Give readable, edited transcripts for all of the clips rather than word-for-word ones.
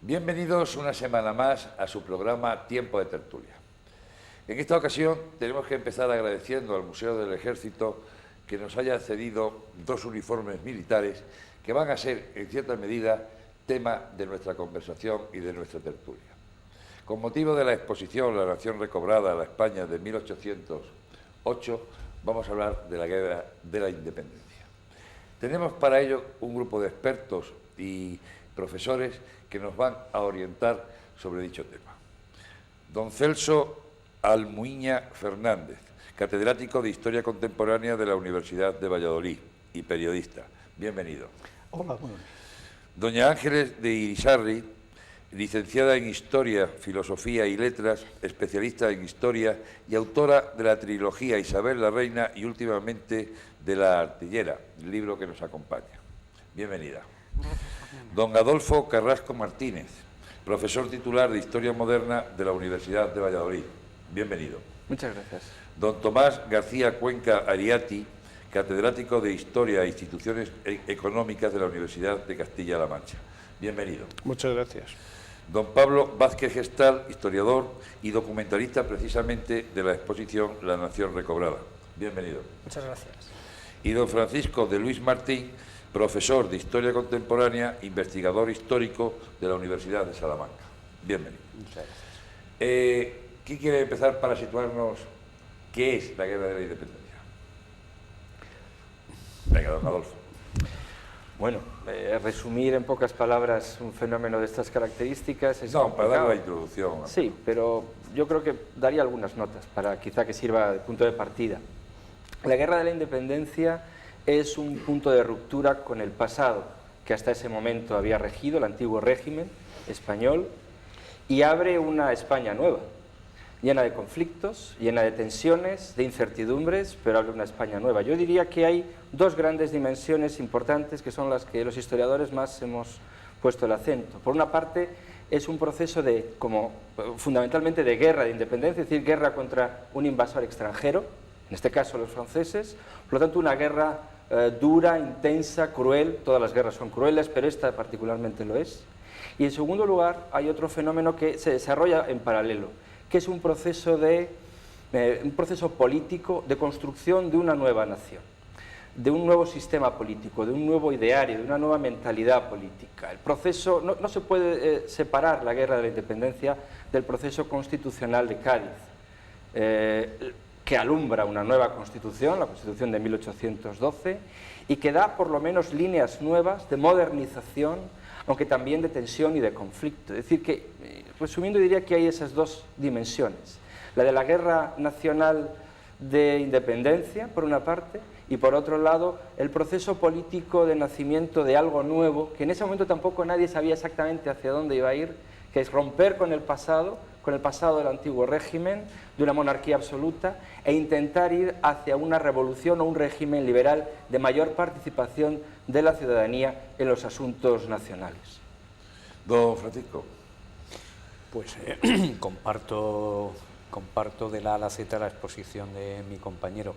Bienvenidos una semana más a su programa Tiempo de Tertulia. En esta ocasión tenemos que empezar agradeciendo al Museo del Ejército que nos haya cedido 2 uniformes militares que van a ser, en cierta medida, tema de nuestra conversación y de nuestra tertulia. Con motivo de la exposición La nación recobrada a la España de 1808, vamos a hablar de la Guerra de la Independencia. Tenemos para ello un grupo de expertos y profesores que nos van a orientar sobre dicho tema. Don Celso Almuiña Fernández, catedrático de Historia Contemporánea de la Universidad de Valladolid y periodista. Bienvenido. Hola, bueno. Doña Ángeles de Irisarri, licenciada en Historia, Filosofía y Letras, especialista en Historia y autora de la trilogía Isabel la Reina y últimamente de La Artillera, el libro que nos acompaña. Bienvenida. Don Adolfo Carrasco Martínez, profesor titular de Historia Moderna de la Universidad de Valladolid. Bienvenido. Muchas gracias. Don Tomás García Cuenca Ariati, catedrático de Historia e Instituciones Económicas de la Universidad de Castilla-La Mancha. Bienvenido. Muchas gracias. Don Pablo Vázquez Gestal, historiador y documentalista precisamente de la exposición La nación recobrada. Bienvenido. Muchas gracias. Y don Francisco de Luis Martín, profesor de Historia Contemporánea, investigador histórico de la Universidad de Salamanca. Bienvenido. Muchas gracias. ¿Quién quiere empezar para situarnos qué es la Guerra de la Independencia? Venga, don Adolfo. Bueno, resumir en pocas palabras un fenómeno de estas características es No, para dar complicado. la introducción. Sí, pero yo creo que daría algunas notas para quizá que sirva de punto de partida. La Guerra de la Independencia es un punto de ruptura con el pasado que hasta ese momento había regido el antiguo régimen español y abre una España nueva, llena de conflictos, llena de tensiones, de incertidumbres, pero abre una España nueva. Yo diría que hay 2 grandes dimensiones importantes que son las que los historiadores más hemos puesto el acento. Por una parte, es un proceso fundamentalmente de guerra de independencia, es decir, guerra contra un invasor extranjero, en este caso los franceses, por lo tanto una guerra dura, intensa, cruel. Todas las guerras son crueles, pero esta particularmente lo es. Y en segundo lugar, hay otro fenómeno que se desarrolla en paralelo, que es un proceso político de construcción de una nueva nación, de un nuevo sistema político, de un nuevo ideario, de una nueva mentalidad política. El proceso, no se puede separar la Guerra de la Independencia del proceso constitucional de Cádiz, que alumbra una nueva Constitución, la Constitución de 1812, y que da por lo menos líneas nuevas de modernización, aunque también de tensión y de conflicto. Es decir que, resumiendo, diría que hay esas 2 dimensiones. La de la guerra nacional de independencia, por una parte, y por otro lado, el proceso político de nacimiento de algo nuevo, que en ese momento tampoco nadie sabía exactamente hacia dónde iba a ir, que es romper con el pasado del antiguo régimen, de una monarquía absoluta, e intentar ir hacia una revolución o un régimen liberal de mayor participación de la ciudadanía en los asuntos nacionales. Don Francisco. Pues comparto de la A a la Z la exposición de mi compañero.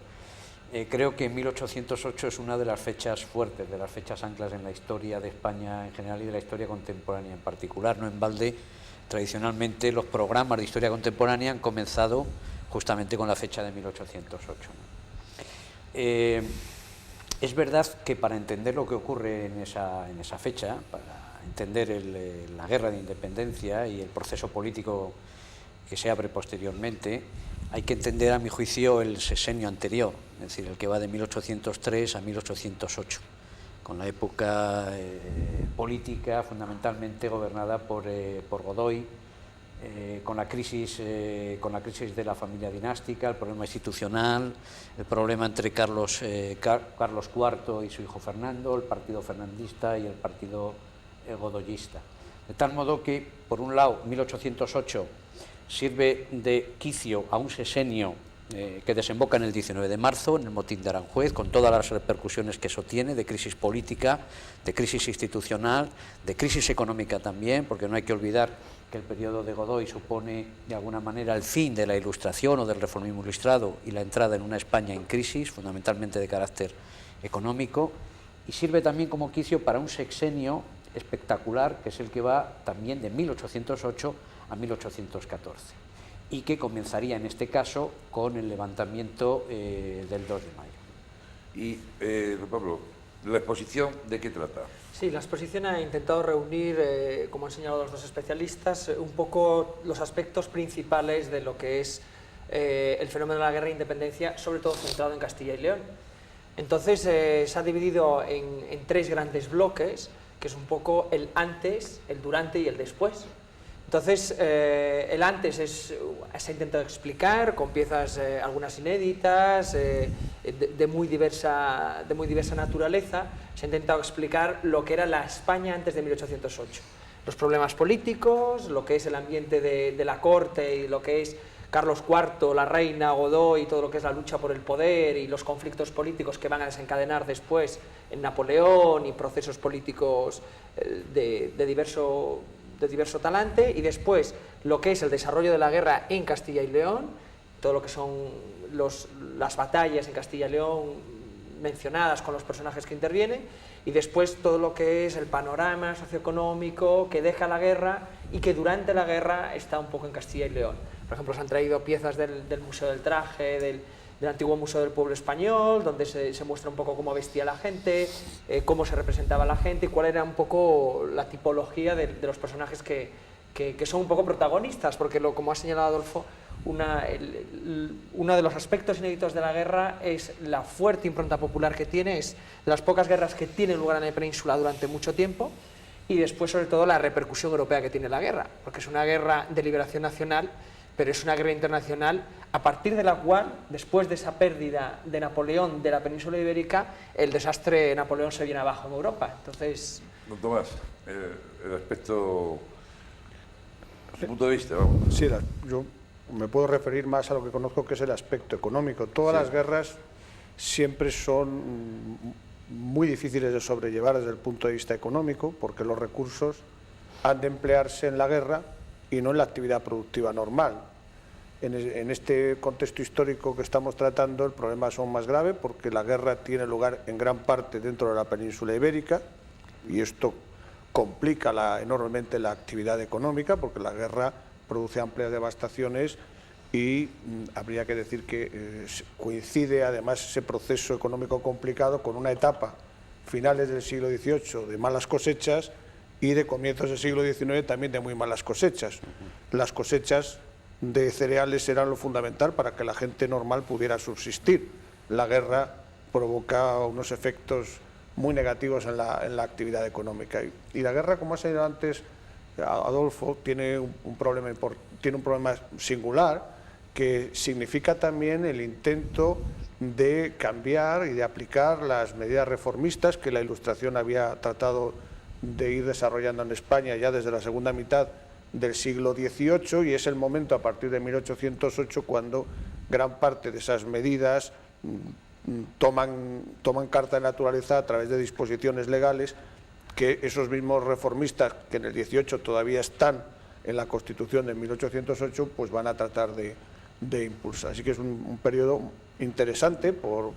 Creo que 1808 es una de las fechas fuertes, de las fechas anclas en la historia de España en general y de la historia contemporánea en particular. No en balde, tradicionalmente los programas de historia contemporánea han comenzado justamente con la fecha de 1808. Es verdad que para entender lo que ocurre en esa fecha, para entender la guerra de independencia y el proceso político que se abre posteriormente, hay que entender, a mi juicio, el sexenio anterior, es decir, el que va de 1803 a 1808, con la época política fundamentalmente gobernada por Godoy, con la crisis de la familia dinástica, el problema institucional, el problema entre Carlos IV y su hijo Fernando, el partido fernandista y el partido godoyista. De tal modo que, por un lado, 1808 sirve de quicio a un sexenio que desemboca en el 19 de marzo, en el motín de Aranjuez, con todas las repercusiones que eso tiene, de crisis política, de crisis institucional, de crisis económica también, porque no hay que olvidar que el periodo de Godoy supone de alguna manera el fin de la Ilustración o del reformismo ilustrado y la entrada en una España en crisis, fundamentalmente de carácter económico, y sirve también como quicio para un sexenio espectacular, que es el que va también de 1808 a 1814, y que comenzaría en este caso con el levantamiento del 2 de mayo. Y, Pablo, ¿la exposición de qué trata? Sí, la exposición ha intentado reunir, como han señalado los dos especialistas, un poco los aspectos principales de lo que es el fenómeno de la guerra de independencia, sobre todo centrado en Castilla y León. Entonces se ha dividido en tres grandes bloques, que es un poco el antes, el durante y el después. Entonces, el antes se ha intentado explicar con piezas, algunas inéditas, de muy diversa naturaleza. Se ha intentado explicar lo que era la España antes de 1808. Los problemas políticos, lo que es el ambiente de la corte y lo que es Carlos IV, la reina, Godoy y todo lo que es la lucha por el poder y los conflictos políticos que van a desencadenar después en Napoleón y procesos políticos de diverso talante, y después lo que es el desarrollo de la guerra en Castilla y León, todo lo que son las batallas en Castilla y León mencionadas con los personajes que intervienen, y después todo lo que es el panorama socioeconómico que deja la guerra y que durante la guerra está un poco en Castilla y León. Por ejemplo, se han traído piezas del Museo del Traje, del antiguo Museo del Pueblo Español, donde se muestra un poco cómo vestía la gente, cómo se representaba la gente y cuál era un poco la tipología de los personajes que son un poco protagonistas, porque como ha señalado Adolfo, uno de los aspectos inéditos de la guerra es la fuerte impronta popular que tiene, es de las pocas guerras que tienen lugar en la península durante mucho tiempo, y después sobre todo la repercusión europea que tiene la guerra, porque es una guerra de liberación nacional, pero es una guerra internacional a partir de la cual, después de esa pérdida de Napoleón de la península ibérica, el desastre de Napoleón se viene abajo en Europa. Entonces... Don Tomás, el aspecto, su punto de vista, vamos. Sí, yo me puedo referir más a lo que conozco, que es el aspecto económico. Todas las guerras siempre son muy difíciles de sobrellevar desde el punto de vista económico, porque los recursos han de emplearse en la guerra y no en la actividad productiva normal. En este contexto histórico que estamos tratando, el problema es aún más grave, porque la guerra tiene lugar en gran parte dentro de la península ibérica, y esto complica enormemente la actividad económica, porque la guerra produce amplias devastaciones y habría que decir que coincide además ese proceso económico complicado con una etapa, finales del siglo XVIII, de malas cosechas, y de comienzos del siglo XIX también de muy malas cosechas. Las cosechas de cereales eran lo fundamental para que la gente normal pudiera subsistir. La guerra provoca unos efectos muy negativos en la actividad económica. Y la guerra, como ha señalado antes Adolfo, tiene un problema singular, que significa también el intento de cambiar y de aplicar las medidas reformistas que la Ilustración había tratado de ir desarrollando en España ya desde la segunda mitad del siglo XVIII, y es el momento a partir de 1808 cuando gran parte de esas medidas toman carta de naturaleza a través de disposiciones legales que esos mismos reformistas que en el 18 todavía están en la Constitución de 1808 pues van a tratar de impulsar. Así que es un periodo interesante por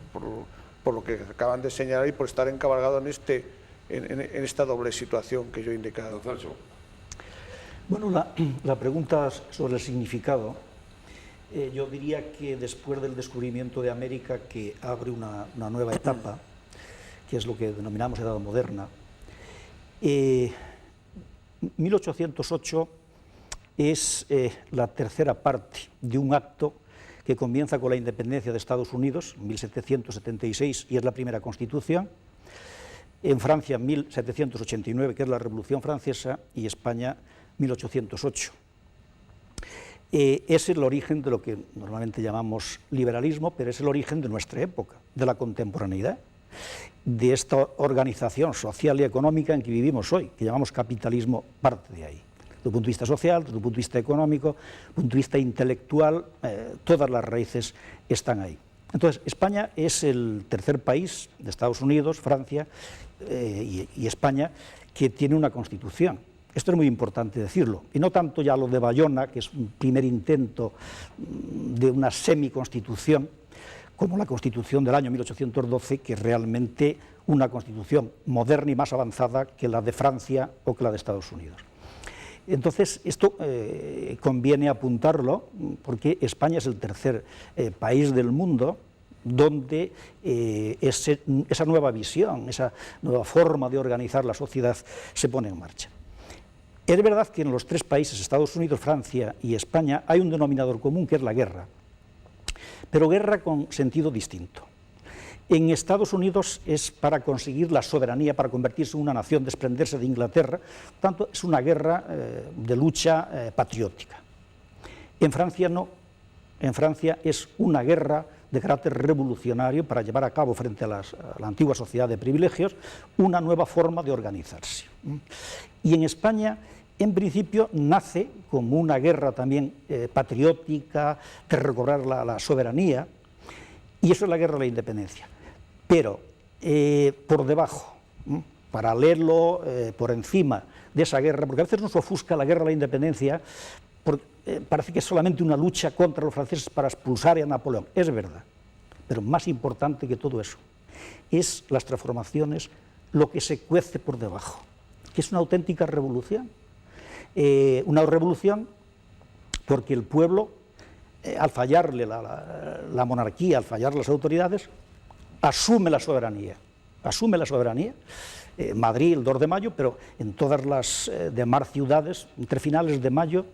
lo que acaban de señalar y por estar encabalgado en esta doble situación que yo he indicado. Bueno, la pregunta sobre el significado, yo diría que después del descubrimiento de América, que abre una nueva etapa, que es lo que denominamos Edad Moderna, 1808 es la tercera parte de un acto que comienza con la independencia de Estados Unidos, 1776, y es la primera Constitución. En Francia, 1789, que es la Revolución Francesa, y España, 1808. Es el origen de lo que normalmente llamamos liberalismo, pero es el origen de nuestra época, de la contemporaneidad, de esta organización social y económica en que vivimos hoy, que llamamos capitalismo, parte de ahí. Desde un punto de vista social, desde un punto de vista económico, desde un punto de vista intelectual, todas las raíces están ahí. Entonces, España es el tercer país de Estados Unidos, Francia y España que tiene una Constitución. Esto es muy importante decirlo, y no tanto ya lo de Bayona, que es un primer intento de una semiconstitución, como la Constitución del año 1812, que es realmente una constitución moderna y más avanzada que la de Francia o que la de Estados Unidos. Entonces, esto conviene apuntarlo porque España es el tercer país del mundo donde esa nueva visión, esa nueva forma de organizar la sociedad se pone en marcha. Es verdad que en los tres países, Estados Unidos, Francia y España, hay un denominador común que es la guerra, pero guerra con sentido distinto. En Estados Unidos es para conseguir la soberanía, para convertirse en una nación, desprenderse de Inglaterra, por tanto es una guerra de lucha patriótica. En Francia no, en Francia es una guerra de carácter revolucionario para llevar a cabo frente a la antigua sociedad de privilegios una nueva forma de organizarse. Y en España, en principio, nace como una guerra también patriótica, de recobrar la soberanía, y eso es la guerra de la independencia. Pero por debajo, paralelo, por encima de esa guerra, porque a veces nos ofusca la guerra de la independencia, parece que es solamente una lucha contra los franceses para expulsar a Napoleón. Es verdad, pero más importante que todo eso es las transformaciones, lo que se cuece por debajo, que es una auténtica revolución. Una revolución porque el pueblo, al fallarle la monarquía, al fallar las autoridades, asume la soberanía. Asume la soberanía. Madrid el 2 de mayo, pero en todas las demás ciudades, entre finales de mayo,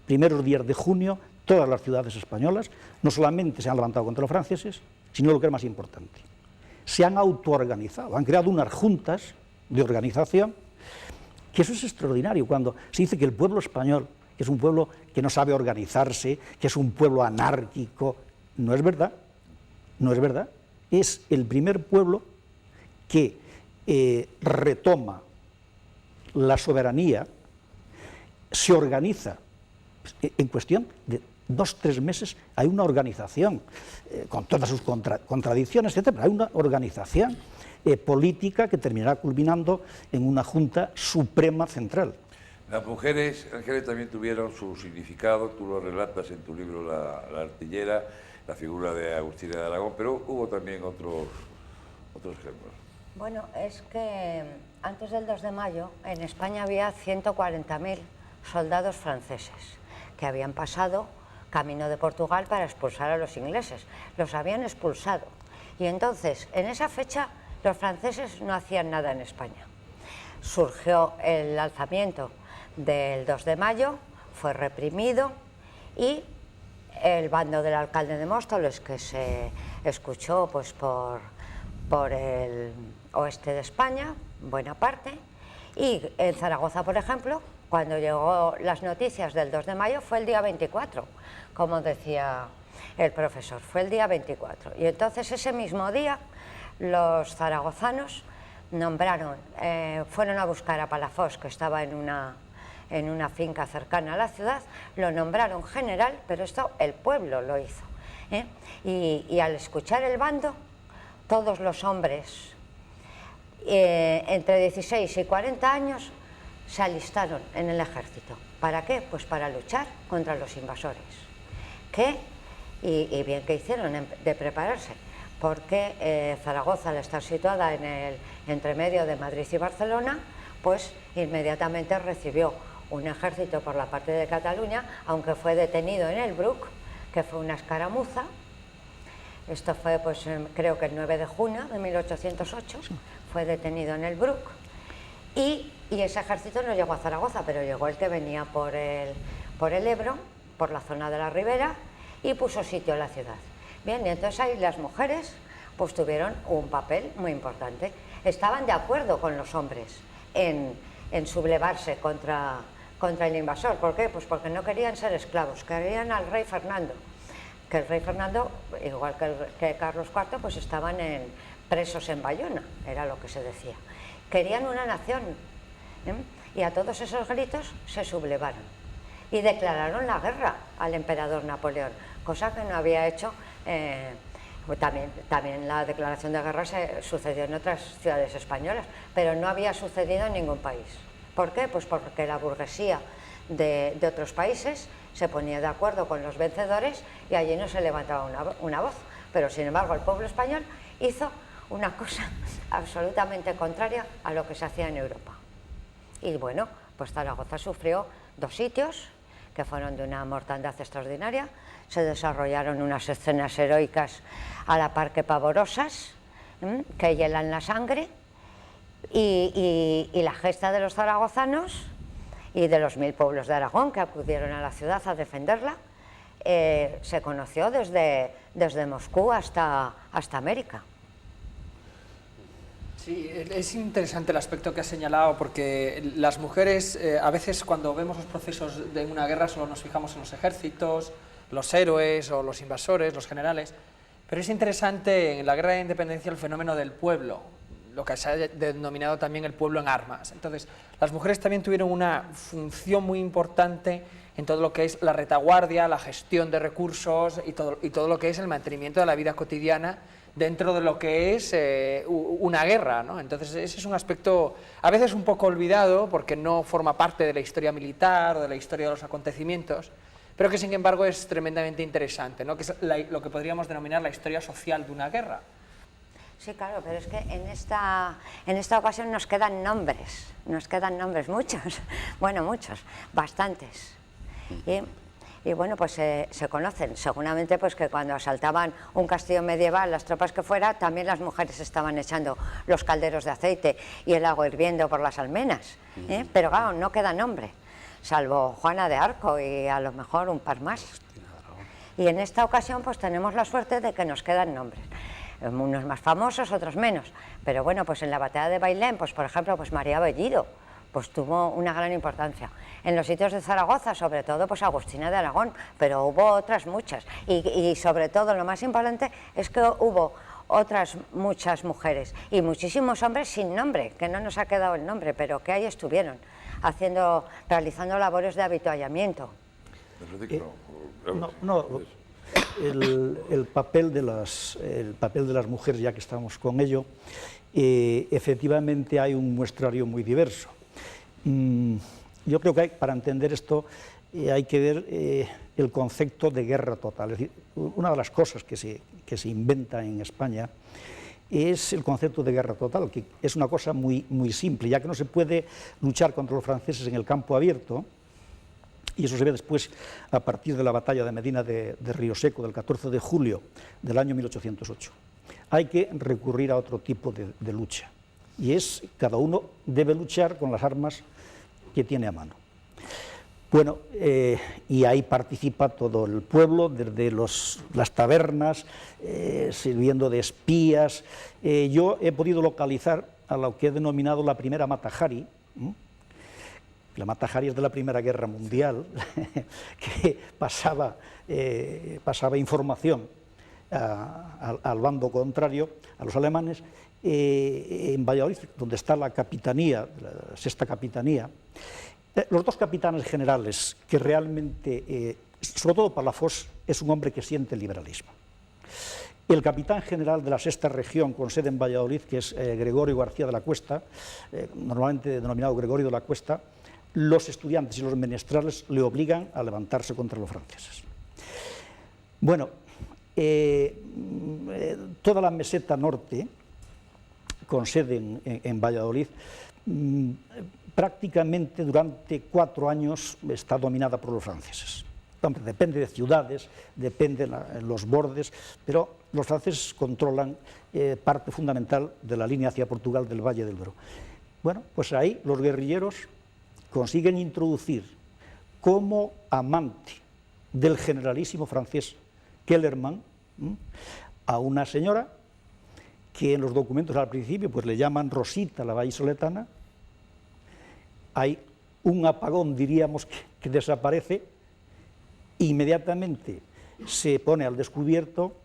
primeros días de junio, todas las ciudades españolas no solamente se han levantado contra los franceses, sino lo que es más importante, se han autoorganizado, han creado unas juntas de organización, que eso es extraordinario, cuando se dice que el pueblo español es un pueblo que no sabe organizarse, que es un pueblo anárquico. No es verdad, no es verdad. Es el primer pueblo que retoma la soberanía, se organiza en cuestión de 2 o 3 meses. Hay una organización con todas sus contradicciones, etc., pero hay una organización política que terminará culminando en una Junta Suprema Central. Las mujeres, Ángeles, también tuvieron su significado, tú lo relatas en tu libro La artillera, la figura de Agustina de Aragón, pero hubo también otros ejemplos. Bueno, es que antes del 2 de mayo en España había 140.000 soldados franceses que habían pasado camino de Portugal para expulsar a los ingleses. Los habían expulsado. Y entonces, en esa fecha, los franceses no hacían nada en España. Surgió el alzamiento del 2 de mayo, fue reprimido y el bando del alcalde de Móstoles, que se escuchó pues, por el oeste de España, buena parte, y en Zaragoza, por ejemplo, cuando llegó las noticias del 2 de mayo fue el día 24, como decía el profesor, fue el día 24. Y entonces ese mismo día los zaragozanos nombraron, fueron a buscar a Palafox, que estaba en una finca cercana a la ciudad, lo nombraron general, pero esto el pueblo lo hizo. Y al escuchar el bando, todos los hombres entre 16 y 40 años se alistaron en el ejército. ¿Para qué? Pues para luchar contra los invasores. Y bien que hicieron de prepararse, porque Zaragoza, al estar situada en el entremedio de Madrid y Barcelona, pues inmediatamente recibió un ejército por la parte de Cataluña, aunque fue detenido en el Bruc, que fue una escaramuza. Esto fue, pues, creo que el 9 de junio de 1808, fue detenido en el Bruc, y ese ejército no llegó a Zaragoza, pero llegó el que venía por el Ebro, por la zona de la Ribera, y puso sitio a la ciudad. Bien, y entonces ahí las mujeres pues tuvieron un papel muy importante. Estaban de acuerdo con los hombres en sublevarse contra el invasor. ¿Por qué? Pues porque no querían ser esclavos, querían al rey Fernando. Que el rey Fernando, igual que Carlos IV, pues estaban presos en Bayona, era lo que se decía. Querían una nación, y a todos esos gritos se sublevaron y declararon la guerra al emperador Napoleón, cosa que no había hecho. También la declaración de guerra sucedió en otras ciudades españolas, pero no había sucedido en ningún país. ¿Por qué? Pues porque la burguesía de otros países se ponía de acuerdo con los vencedores y allí no se levantaba una voz. Pero sin embargo el pueblo español hizo una cosa absolutamente contraria a lo que se hacía en Europa. Y bueno, pues Zaragoza sufrió 2 sitios que fueron de una mortandad extraordinaria, se desarrollaron unas escenas heroicas a la par que pavorosas, que hielan la sangre, y la gesta de los zaragozanos y de los 1000 pueblos de Aragón que acudieron a la ciudad a defenderla, se conoció desde Moscú hasta América. Sí, es interesante el aspecto que has señalado, porque las mujeres, a veces cuando vemos los procesos de una guerra solo nos fijamos en los ejércitos, los héroes o los invasores, los generales, pero es interesante en la guerra de independencia el fenómeno del pueblo, lo que se ha denominado también el pueblo en armas. Entonces, las mujeres también tuvieron una función muy importante en todo lo que es la retaguardia, la gestión de recursos y todo lo que es el mantenimiento de la vida cotidiana dentro de lo que es una guerra, ¿no? Entonces ese es un aspecto a veces un poco olvidado porque no forma parte de la historia militar o de la historia de los acontecimientos, pero que sin embargo es tremendamente interesante, ¿no? Que es lo que podríamos denominar la historia social de una guerra. Sí, claro, pero es que en esta ocasión nos quedan nombres muchos, bueno, muchos, bastantes. Y bueno, pues se conocen. Seguramente pues que cuando asaltaban un castillo medieval, las tropas que fuera, también las mujeres estaban echando los calderos de aceite y el agua hirviendo por las almenas. Pero claro, no queda nombre, salvo Juana de Arco y a lo mejor un par más. Y en esta ocasión pues tenemos la suerte de que nos quedan nombres. Unos más famosos, otros menos. Pero bueno, pues en la batalla de Bailén, pues por ejemplo, pues María Bellido, pues tuvo una gran importancia. En los sitios de Zaragoza, sobre todo, pues Agustina de Aragón, pero hubo otras muchas. Y sobre todo, lo más importante es que hubo otras muchas mujeres y muchísimos hombres sin nombre, que no nos ha quedado el nombre, pero que ahí estuvieron, realizando labores de avituallamiento. El papel de las mujeres, ya que estamos con ello, efectivamente hay un muestrario muy diverso. Yo creo que para entender esto hay que ver el concepto de guerra total. Es decir, una de las cosas que se inventa en España es el concepto de guerra total, que es una cosa muy simple, ya que no se puede luchar contra los franceses en el campo abierto, y eso se ve después a partir de la batalla de Medina de Río Seco del 14 de julio del año 1808. Hay que recurrir a otro tipo de lucha, y es cada uno debe luchar con las armas que tiene a mano. Bueno, y ahí participa todo el pueblo, desde las tabernas, sirviendo de espías. Yo he podido localizar a lo que he denominado la primera Mata-Hari. La Mata-Hari es de la Primera Guerra Mundial, que pasaba información al bando contrario, a los alemanes, en Valladolid, donde está la capitanía, la sexta capitanía. Los dos capitanes generales, que realmente, sobre todo Palafox, es un hombre que siente el liberalismo. El capitán general de la sexta región, con sede en Valladolid, que es Gregorio García de la Cuesta, normalmente denominado Gregorio de la Cuesta, los estudiantes y los menestrales le obligan a levantarse contra los franceses. Bueno, toda la meseta norte, con sede en Valladolid, prácticamente durante 4 años está dominada por los franceses. Depende de ciudades, depende de los bordes, pero los franceses controlan parte fundamental de la línea hacia Portugal del Valle del Ebro. Bueno, pues ahí los guerrilleros consiguen introducir como amante del generalísimo francés Kellermann a una señora que en los documentos al principio pues le llaman Rosita la vallisoletana. Hay un apagón, diríamos, que desaparece, inmediatamente se pone al descubierto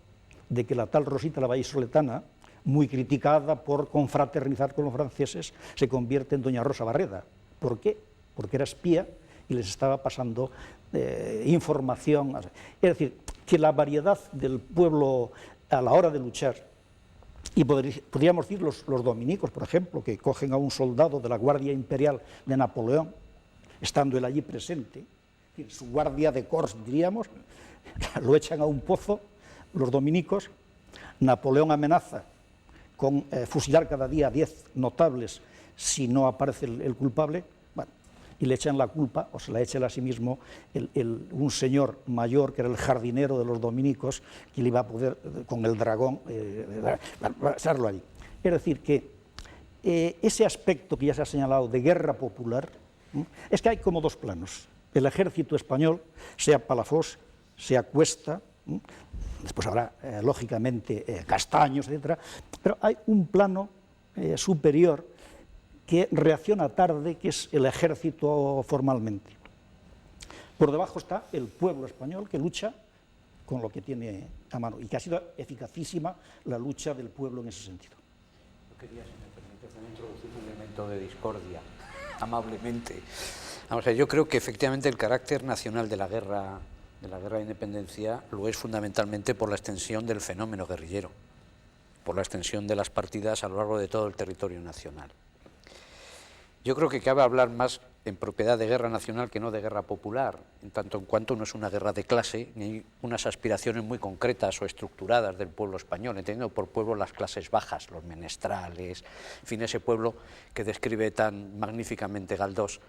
de que la tal Rosita la vallisoletana, muy criticada por confraternizar con los franceses, se convierte en doña Rosa Barreda. ¿Por qué? Porque era espía y les estaba pasando información. Es decir, que la variedad del pueblo a la hora de luchar, y podríamos decir los dominicos, por ejemplo, que cogen a un soldado de la Guardia Imperial de Napoleón, estando él allí presente, su guardia de corps, diríamos, lo echan a un pozo, los dominicos, Napoleón amenaza con fusilar cada día a 10 notables si no aparece el culpable, bueno, y le echan la culpa, o se la echa a sí mismo, un señor mayor que era el jardinero de los dominicos, que le iba a poder, con el dragón, pasarlo allí. Es decir, que ese aspecto que ya se ha señalado de guerra popular, es que hay como dos planos. El ejército español, sea Palafox, sea Cuesta, después habrá, lógicamente, Castaños, etc., pero hay un plano superior que reacciona tarde, que es el ejército formalmente. Por debajo está el pueblo español, que lucha con lo que tiene a mano, y que ha sido eficacísima la lucha del pueblo en ese sentido. Yo quería, si me permite, también introducir un elemento de discordia, amablemente. Vamos a ver, yo creo que efectivamente el carácter nacional de la guerra de independencia lo es fundamentalmente por la extensión del fenómeno guerrillero, por la extensión de las partidas a lo largo de todo el territorio nacional. Yo creo que cabe hablar más en propiedad de guerra nacional que no de guerra popular, en tanto en cuanto no es una guerra de clase, ni hay unas aspiraciones muy concretas o estructuradas del pueblo español, entendiendo por pueblo las clases bajas, los menestrales, en fin, ese pueblo que describe tan magníficamente Galdós,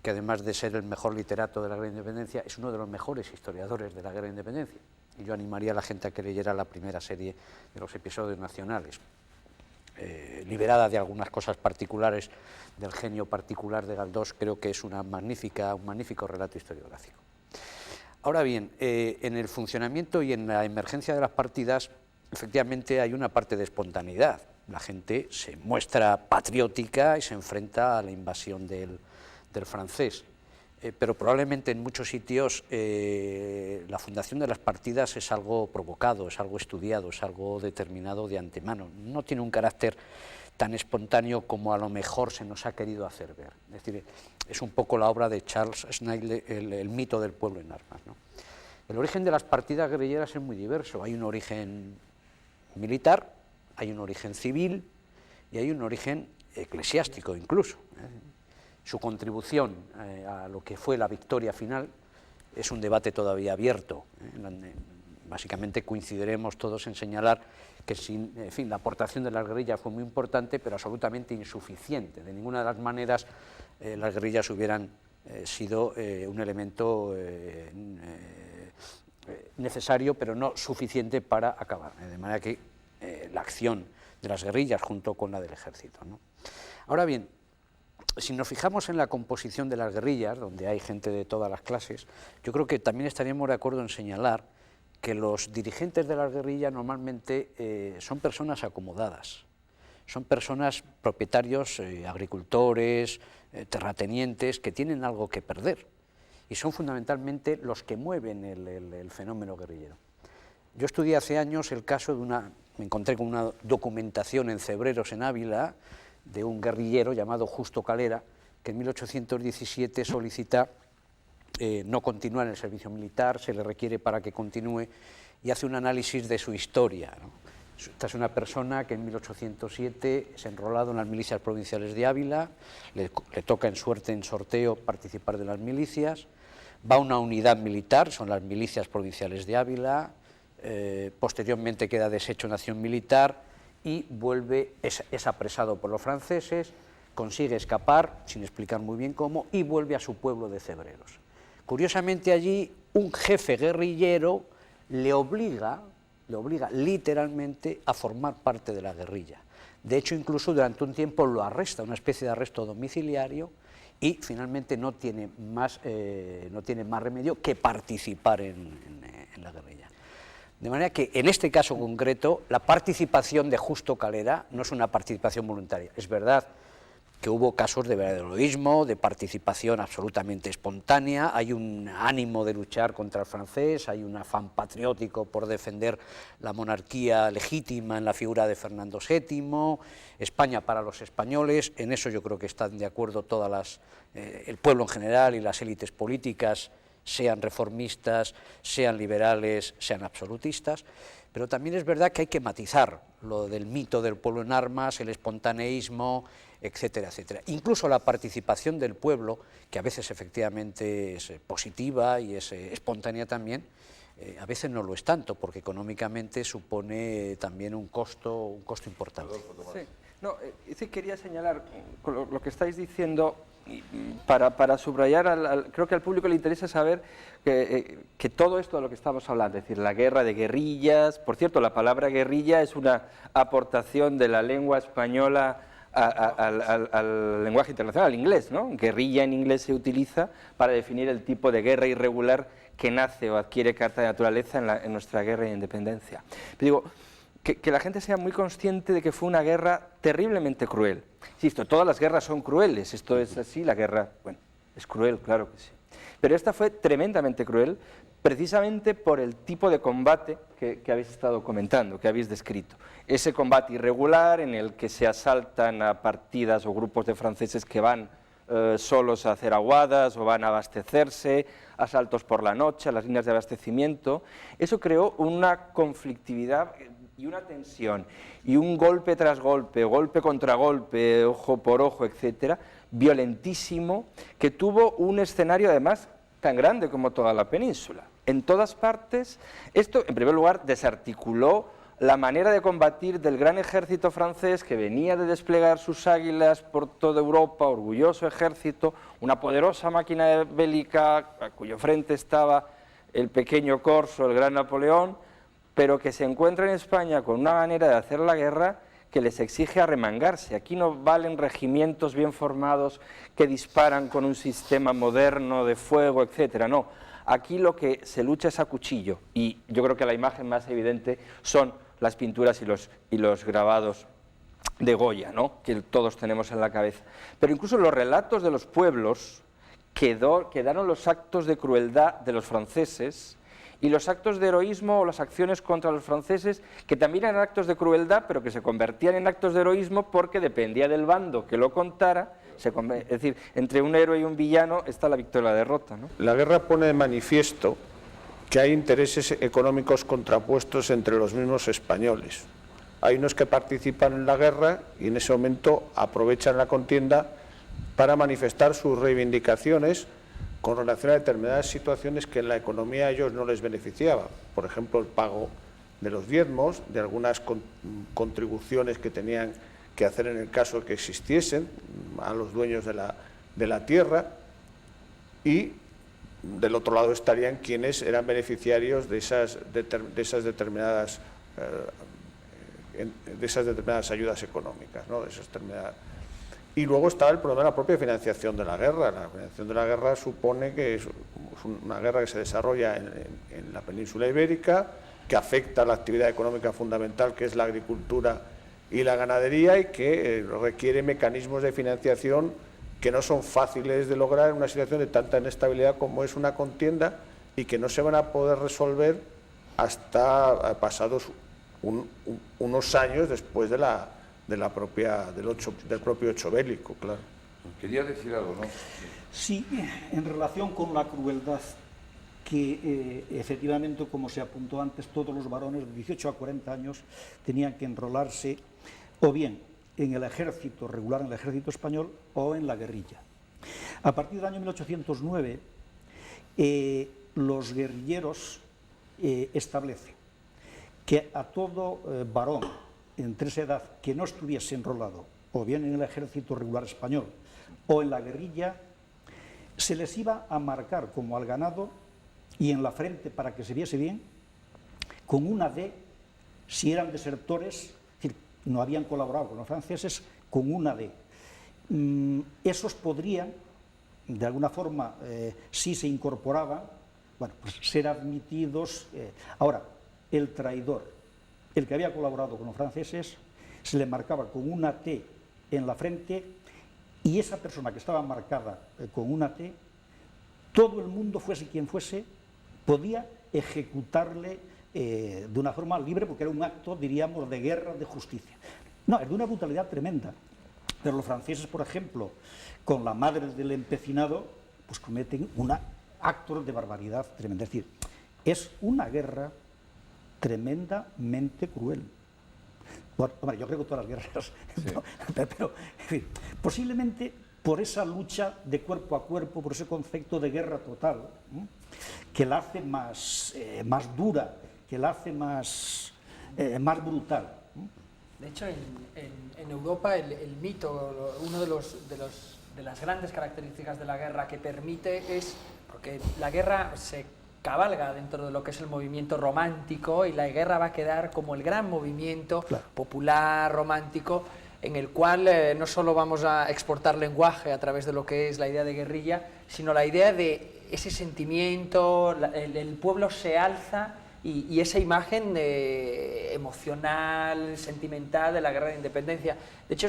que además de ser el mejor literato de la Guerra de Independencia, es uno de los mejores historiadores de la Guerra de Independencia. Y yo animaría a la gente a que leyera la primera serie de los episodios nacionales, liberada de algunas cosas particulares del genio particular de Galdós. Creo que es un magnífico relato historiográfico. Ahora bien, en el funcionamiento y en la emergencia de las partidas, efectivamente hay una parte de espontaneidad. La gente se muestra patriótica y se enfrenta a la invasión del francés, pero probablemente en muchos sitios la fundación de las partidas es algo provocado, es algo estudiado, es algo determinado de antemano. No tiene un carácter tan espontáneo como a lo mejor se nos ha querido hacer ver. Es decir, es un poco la obra de Charles Schneidle, el mito del pueblo en armas, ¿no? El origen de las partidas guerrilleras es muy diverso. Hay un origen militar, hay un origen civil y hay un origen eclesiástico incluso. Su contribución a lo que fue la victoria final es un debate todavía abierto. Básicamente coincidiremos todos en señalar que en fin, la aportación de las guerrillas fue muy importante, pero absolutamente insuficiente. De ninguna de las maneras las guerrillas hubieran sido un elemento necesario, pero no suficiente para acabar. De manera que la acción de las guerrillas junto con la del ejército, ¿no? Ahora bien, si nos fijamos en la composición de las guerrillas, donde hay gente de todas las clases, yo creo que también estaríamos de acuerdo en señalar que los dirigentes de las guerrillas normalmente son personas acomodadas, son personas propietarios, agricultores, terratenientes, que tienen algo que perder, y son fundamentalmente los que mueven el fenómeno guerrillero. Yo estudié hace años el caso me encontré con una documentación en Cebreros, en Ávila, de un guerrillero llamado Justo Calera, que en 1817 solicita no continuar en el servicio militar, se le requiere para que continúe, y hace un análisis de su historia, ¿no? Esta es una persona que en 1807 es enrolado en las milicias provinciales de Ávila, le toca en sorteo participar de las milicias, va a una unidad militar, son las milicias provinciales de Ávila, posteriormente queda deshecho en acción militar, y es apresado por los franceses, consigue escapar, sin explicar muy bien cómo, y vuelve a su pueblo de Cebreros. Curiosamente allí un jefe guerrillero le obliga literalmente a formar parte de la guerrilla. De hecho, incluso durante un tiempo lo arresta, una especie de arresto domiciliario, y finalmente no tiene más remedio que participar en la guerrilla. De manera que, en este caso concreto, la participación de Justo Calera no es una participación voluntaria. Es verdad que hubo casos de verdadero heroísmo, de participación absolutamente espontánea, hay un ánimo de luchar contra el francés, hay un afán patriótico por defender la monarquía legítima en la figura de Fernando VII, España para los españoles. En eso yo creo que están de acuerdo el pueblo en general y las élites políticas, sean reformistas, sean liberales, sean absolutistas, pero también es verdad que hay que matizar lo del mito del pueblo en armas, el espontaneísmo, etcétera, etcétera. Incluso la participación del pueblo, que a veces efectivamente es positiva y es espontánea también, A veces no lo es tanto, porque económicamente supone también un costo importante. Sí. No, sí quería señalar con lo que estáis diciendo, para subrayar, creo que al público le interesa saber que todo esto de lo que estamos hablando, es decir, la guerra de guerrillas, por cierto, la palabra guerrilla es una aportación de la lengua española al lenguaje internacional, al inglés, ¿no? Guerrilla en inglés se utiliza para definir el tipo de guerra irregular que nace o adquiere carta de naturaleza en nuestra guerra de independencia. Pero digo, que la gente sea muy consciente de que fue una guerra terriblemente cruel. Insisto, todas las guerras son crueles, esto es así, la guerra, bueno, es cruel, claro que sí. Pero esta fue tremendamente cruel, precisamente por el tipo de combate que habéis estado comentando, que habéis descrito. Ese combate irregular en el que se asaltan a partidas o grupos de franceses que van solos a hacer aguadas o van a abastecerse, asaltos por la noche, a las líneas de abastecimiento. Eso creó una conflictividad y una tensión, y un golpe tras golpe, golpe contra golpe, ojo por ojo, etcétera, violentísimo, que tuvo un escenario además tan grande como toda la península. En todas partes, esto en primer lugar desarticuló la manera de combatir del gran ejército francés que venía de desplegar sus águilas por toda Europa, orgulloso ejército, una poderosa máquina bélica a cuyo frente estaba el pequeño Corso, el gran Napoleón, pero que se encuentra en España con una manera de hacer la guerra que les exige arremangarse. Aquí no valen regimientos bien formados que disparan con un sistema moderno de fuego, etcétera, no. Aquí lo que se lucha es a cuchillo, y yo creo que la imagen más evidente son las pinturas y los grabados de Goya, ¿no?, que todos tenemos en la cabeza. Pero incluso los relatos de los pueblos quedaron los actos de crueldad de los franceses y los actos de heroísmo o las acciones contra los franceses, que también eran actos de crueldad, pero que se convertían en actos de heroísmo porque dependía del bando que lo contara. Es decir, entre un héroe y un villano está la victoria o la derrota, ¿no? La guerra pone de manifiesto que hay intereses económicos contrapuestos entre los mismos españoles. Hay unos que participan en la guerra y en ese momento aprovechan la contienda para manifestar sus reivindicaciones con relación a determinadas situaciones que en la economía a ellos no les beneficiaba. Por ejemplo, el pago de los diezmos, de algunas contribuciones que tenían que hacer en el caso de que existiesen a los dueños de la tierra, y del otro lado estarían quienes eran beneficiarios de esas determinadas ayudas económicas, ¿no? Y luego estaba el problema de la propia financiación de la guerra. La financiación de la guerra supone que es una guerra que se desarrolla en la península ibérica, que afecta a la actividad económica fundamental, que es la agricultura y la ganadería, y que requiere mecanismos de financiación que no son fáciles de lograr en una situación de tanta inestabilidad como es una contienda, y que no se van a poder resolver hasta pasados unos años después del propio hecho bélico, claro. Quería decir algo, ¿no? Sí, en relación con la crueldad, que efectivamente, como se apuntó antes, todos los varones de 18 a 40 años tenían que enrolarse o bien en el ejército regular, en el ejército español, o en la guerrilla. A partir del año 1809, los guerrilleros establecen que a todo varón entre esa edad que no estuviese enrolado o bien en el ejército regular español o en la guerrilla, se les iba a marcar como al ganado y en la frente, para que se viese bien, con una D, si eran desertores, es decir, no habían colaborado con los franceses, con una D. Esos podrían, de alguna forma, si se incorporaban, bueno, pues ser admitidos. Ahora, el traidor, el que había colaborado con los franceses, se le marcaba con una T en la frente, y esa persona que estaba marcada con una T, todo el mundo, fuese quien fuese, podía ejecutarle de una forma libre, porque era un acto, diríamos, de guerra, de justicia. No, es de una brutalidad tremenda. Pero los franceses, por ejemplo, con la madre del empecinado, pues cometen actos de barbaridad tremenda. Es decir, es una guerra tremendamente cruel. Bueno, hombre, yo creo que todas las guerras, sí. pero en fin, posiblemente por esa lucha de cuerpo a cuerpo, por ese concepto de guerra total, que la hace más dura, que la hace más brutal. De hecho, en Europa el mito, uno de las grandes características de la guerra que permite es, porque la guerra se cabalga dentro de lo que es el movimiento romántico, y la guerra va a quedar como el gran movimiento popular, romántico, en el cual no solo vamos a exportar lenguaje a través de lo que es la idea de guerrilla, sino la idea de ese sentimiento, el pueblo se alza, y esa imagen emocional, sentimental de la guerra de independencia. De hecho,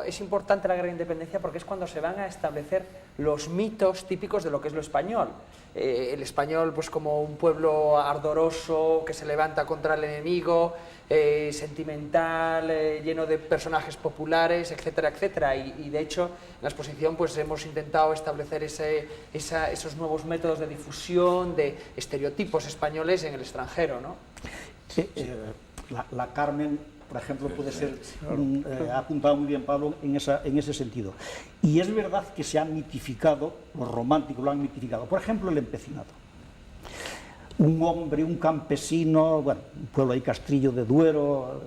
es importante la guerra de independencia porque es cuando se van a establecer los mitos típicos de lo que es lo español. El español, pues, como un pueblo ardoroso que se levanta contra el enemigo, sentimental, lleno de personajes populares, etcétera, etcétera. Y de hecho, en la exposición pues hemos intentado establecer esos nuevos métodos de difusión de estereotipos españoles en el extranjero, ¿no? La Carmen, por ejemplo, puede ser, ha apuntado muy bien Pablo en ese sentido. Y es verdad que se han mitificado, los románticos lo han mitificado. Por ejemplo, el empecinado. Un hombre, un campesino, bueno, un pueblo ahí, Castrillo de Duero,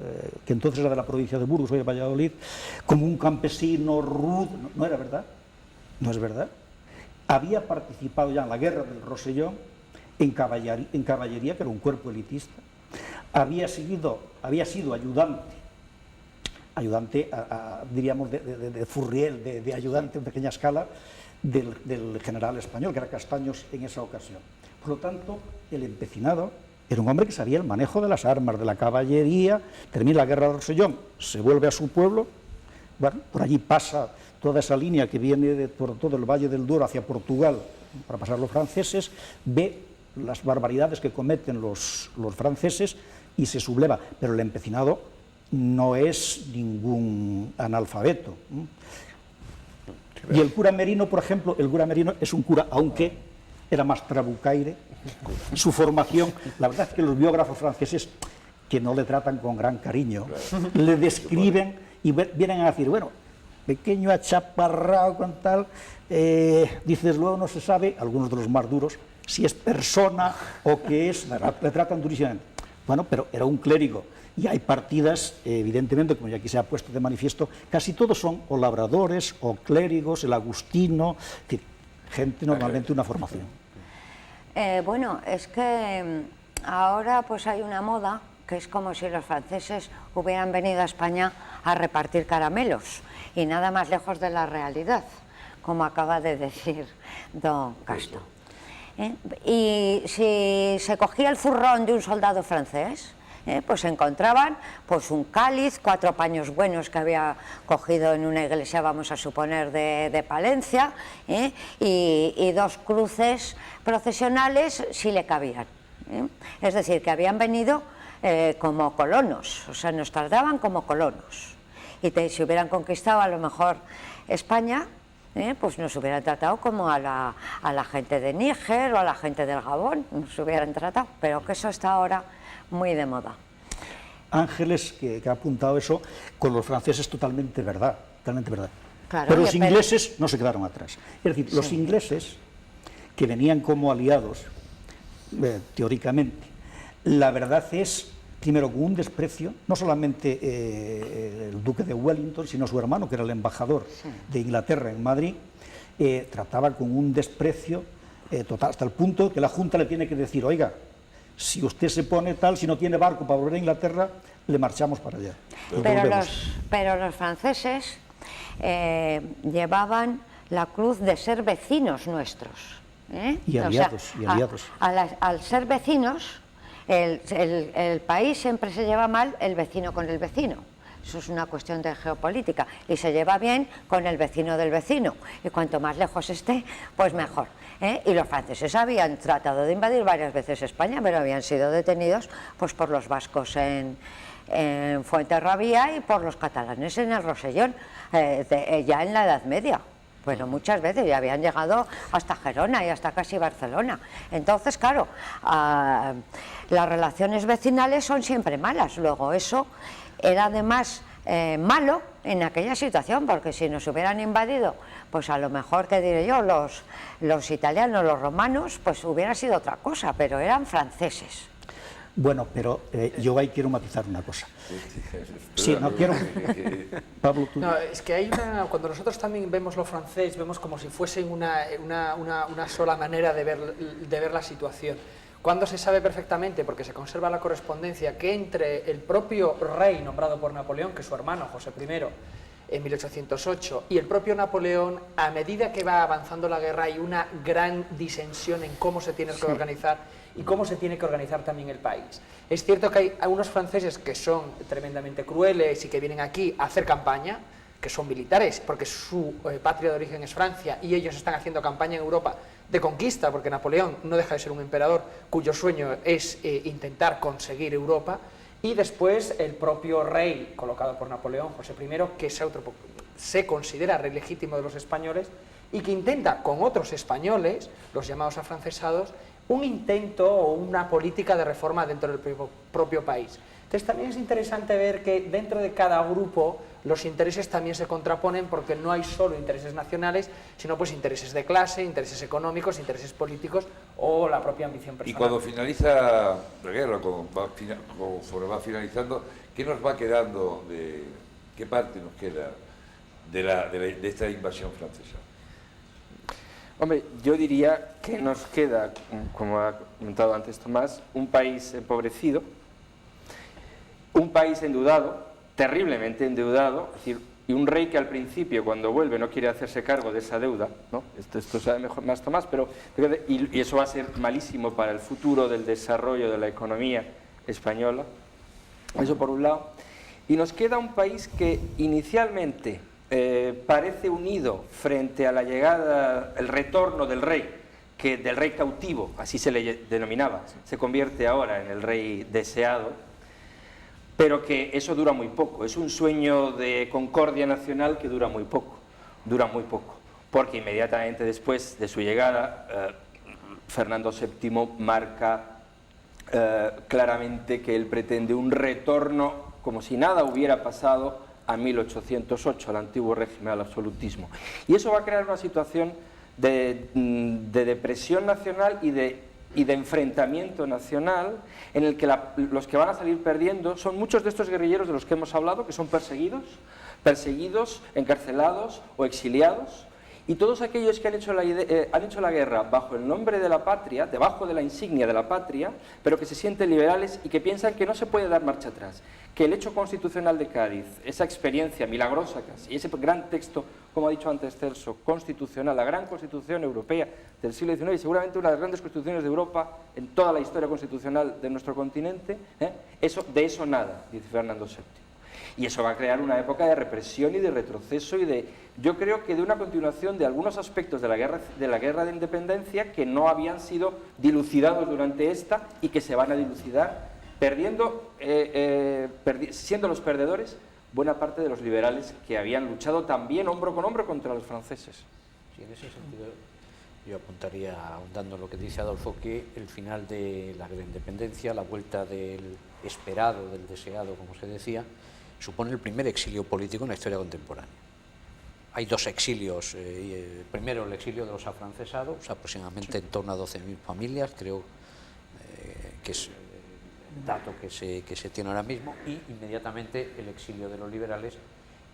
que entonces era de la provincia de Burgos, hoy de Valladolid, como un campesino rudo, no era verdad, no es verdad. Había participado ya en la guerra del Rosellón, en caballería, que era un cuerpo elitista. Había sido ayudante, diríamos, de Furriel, de ayudante en pequeña escala del general español, que era Castaños en esa ocasión. Por lo tanto, el empecinado era un hombre que sabía el manejo de las armas, de la caballería. Termina la guerra del Rosellón, se vuelve a su pueblo, bueno, por allí pasa toda esa línea que viene por todo el Valle del Duero hacia Portugal para pasar los franceses, ve las barbaridades que cometen los franceses y se subleva, pero el empecinado no es ningún analfabeto. Y el cura Merino, por ejemplo, es un cura, aunque era más trabucaire, su formación, la verdad es que los biógrafos franceses, que no le tratan con gran cariño, le describen y vienen a decir, bueno, pequeño achaparrado con tal, dices, luego no se sabe, algunos de los más duros, si es persona o qué es, le tratan durísimamente. Bueno, pero era un clérigo, y hay partidas, evidentemente, como ya aquí se ha puesto de manifiesto, casi todos son o labradores o clérigos, el agustino, gente normalmente de una formación. Bueno, es que ahora pues hay una moda que es como si los franceses hubieran venido a España a repartir caramelos, y nada más lejos de la realidad, como acaba de decir don Castro. Y si se cogía el zurrón de un soldado francés, pues encontraban pues un cáliz, 4 paños buenos que había cogido en una iglesia, vamos a suponer, de Palencia, y 2 cruces procesionales si le cabían. Es decir, que habían venido como colonos, o sea, nos trataban como colonos. Y si hubieran conquistado a lo mejor España, pues nos hubieran tratado como a la gente de Níger o a la gente del Gabón, nos hubieran tratado, pero que eso está ahora muy de moda. Ángeles, que ha apuntado eso, con los franceses totalmente verdad, totalmente verdad. Claro, pero los ingleses no se quedaron atrás. Es decir, los ingleses, que venían como aliados, teóricamente, la verdad es, primero, con un desprecio, no solamente el duque de Wellington, sino su hermano, que era el embajador de Inglaterra en Madrid, trataba con un desprecio total, hasta el punto que la Junta le tiene que decir, oiga, si usted se pone tal, si no tiene barco para volver a Inglaterra, le marchamos para allá. Pero los franceses llevaban la cruz de ser vecinos nuestros. Y aliados. Al ser vecinos, el país siempre se lleva mal el vecino con el vecino. Eso es una cuestión de geopolítica, y se lleva bien con el vecino del vecino, y cuanto más lejos esté, pues mejor. Y los franceses habían tratado de invadir varias veces España, pero habían sido detenidos pues por los vascos en Fuenterrabía y por los catalanes en el Rosellón, ya en la Edad Media. Bueno, muchas veces ya habían llegado hasta Gerona y hasta casi Barcelona. Entonces, claro, las relaciones vecinales son siempre malas. Luego eso era además malo en aquella situación, porque si nos hubieran invadido, pues a lo mejor, que diré yo, los italianos, los romanos, pues hubiera sido otra cosa, pero eran franceses. Bueno, pero yo ahí quiero matizar una cosa. Sí, no quiero... Pablo, tú... No, es que hay cuando nosotros también vemos lo francés, vemos como si fuese una sola manera de ver la situación. Cuando se sabe perfectamente, porque se conserva la correspondencia, que entre el propio rey nombrado por Napoleón, que es su hermano José I, en 1808, y el propio Napoleón, a medida que va avanzando la guerra, hay una gran disensión en cómo se tiene que organizar y cómo se tiene que organizar también el país. Es cierto que hay algunos franceses que son tremendamente crueles y que vienen aquí a hacer campaña, que son militares, porque su patria de origen es Francia, y ellos están haciendo campaña en Europa de conquista, porque Napoleón no deja de ser un emperador cuyo sueño es intentar conseguir Europa, y después el propio rey colocado por Napoleón, José I, que se considera rey legítimo de los españoles, y que intenta con otros españoles, los llamados afrancesados, un intento o una política de reforma dentro del propio país. Entonces también es interesante ver que dentro de cada grupo los intereses también se contraponen, porque no hay solo intereses nacionales, sino pues intereses de clase, intereses económicos, intereses políticos o la propia ambición personal. Y cuando finaliza la guerra, conforme va finalizando, ¿qué nos va quedando, qué parte nos queda de esta invasión francesa? Hombre, yo diría que nos queda, como ha comentado antes Tomás, un país empobrecido, un país endeudado, terriblemente endeudado, es decir, y un rey que al principio, cuando vuelve, no quiere hacerse cargo de esa deuda, ¿no? Esto sabe mejor, más Tomás, pero y eso va a ser malísimo para el futuro del desarrollo de la economía española, eso por un lado. Y nos queda un país que inicialmente parece unido frente a la llegada, el retorno del rey, que del rey cautivo, así se le denominaba, se convierte ahora en el rey deseado, pero que eso dura muy poco. Es un sueño de concordia nacional que dura muy poco, porque inmediatamente después de su llegada, Fernando VII marca claramente que él pretende un retorno, como si nada hubiera pasado, a 1808, al antiguo régimen, al absolutismo. Y eso va a crear una situación de depresión nacional y de enfrentamiento nacional, en el que los que van a salir perdiendo son muchos de estos guerrilleros de los que hemos hablado, que son perseguidos, encarcelados o exiliados, y todos aquellos que han hecho la guerra bajo el nombre de la patria, debajo de la insignia de la patria, pero que se sienten liberales y que piensan que no se puede dar marcha atrás, que el hecho constitucional de Cádiz, esa experiencia milagrosa casi, y ese gran texto, como ha dicho antes Celso, constitucional, la gran constitución europea del siglo XIX y seguramente una de las grandes constituciones de Europa en toda la historia constitucional de nuestro continente, de eso nada, dice Fernando VII. Y eso va a crear una época de represión y de retroceso y yo creo que de una continuación de algunos aspectos de la guerra de independencia que no habían sido dilucidados durante esta y que se van a dilucidar, siendo los perdedores buena parte de los liberales que habían luchado también hombro con hombro contra los franceses. Sí, en ese sentido yo apuntaría, ahondando lo que dice Adolfo, que el final de la independencia, la vuelta del esperado, del deseado, como se decía, supone el primer exilio político en la historia contemporánea. Hay dos exilios, primero el exilio de los afrancesados, aproximadamente en torno a 12.000 familias, creo que es el dato que se tiene ahora mismo, y inmediatamente el exilio de los liberales,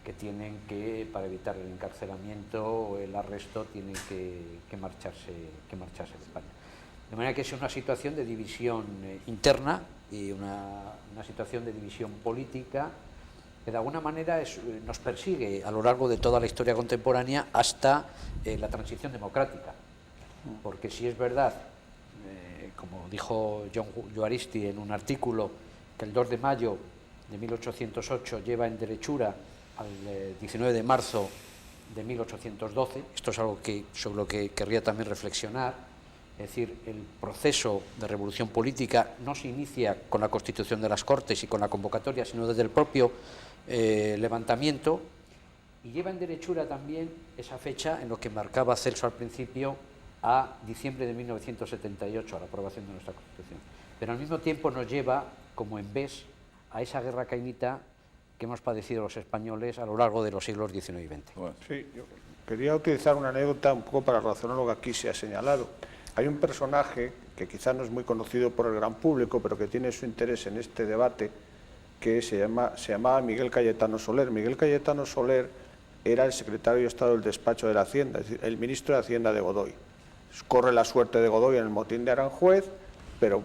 que tienen que, para evitar el encarcelamiento o el arresto, tienen que marcharse de España. De manera que es una situación de división interna y una situación de división política que de alguna manera nos persigue a lo largo de toda la historia contemporánea hasta la transición democrática. Porque si es verdad, como dijo John Juaristi en un artículo, que el 2 de mayo de 1808 lleva en derechura al 19 de marzo de 1812, esto es algo sobre lo que querría también reflexionar, es decir, el proceso de revolución política no se inicia con la constitución de las Cortes y con la convocatoria, sino desde el propio levantamiento, y lleva en derechura también esa fecha en lo que marcaba Celso al principio, a diciembre de 1978, a la aprobación de nuestra Constitución. Pero al mismo tiempo nos lleva, como en vez, a esa guerra cainita que hemos padecido los españoles a lo largo de los siglos XIX y XX. Bueno, Sí, yo quería utilizar una anécdota un poco para relacionar lo que aquí se ha señalado. Hay un personaje que quizá no es muy conocido por el gran público, pero que tiene su interés en este debate, que se llamaba Miguel Cayetano Soler. Miguel Cayetano Soler era el secretario de Estado del despacho de la Hacienda, es decir, el ministro de Hacienda de Godoy. Corre la suerte de Godoy en el motín de Aranjuez, pero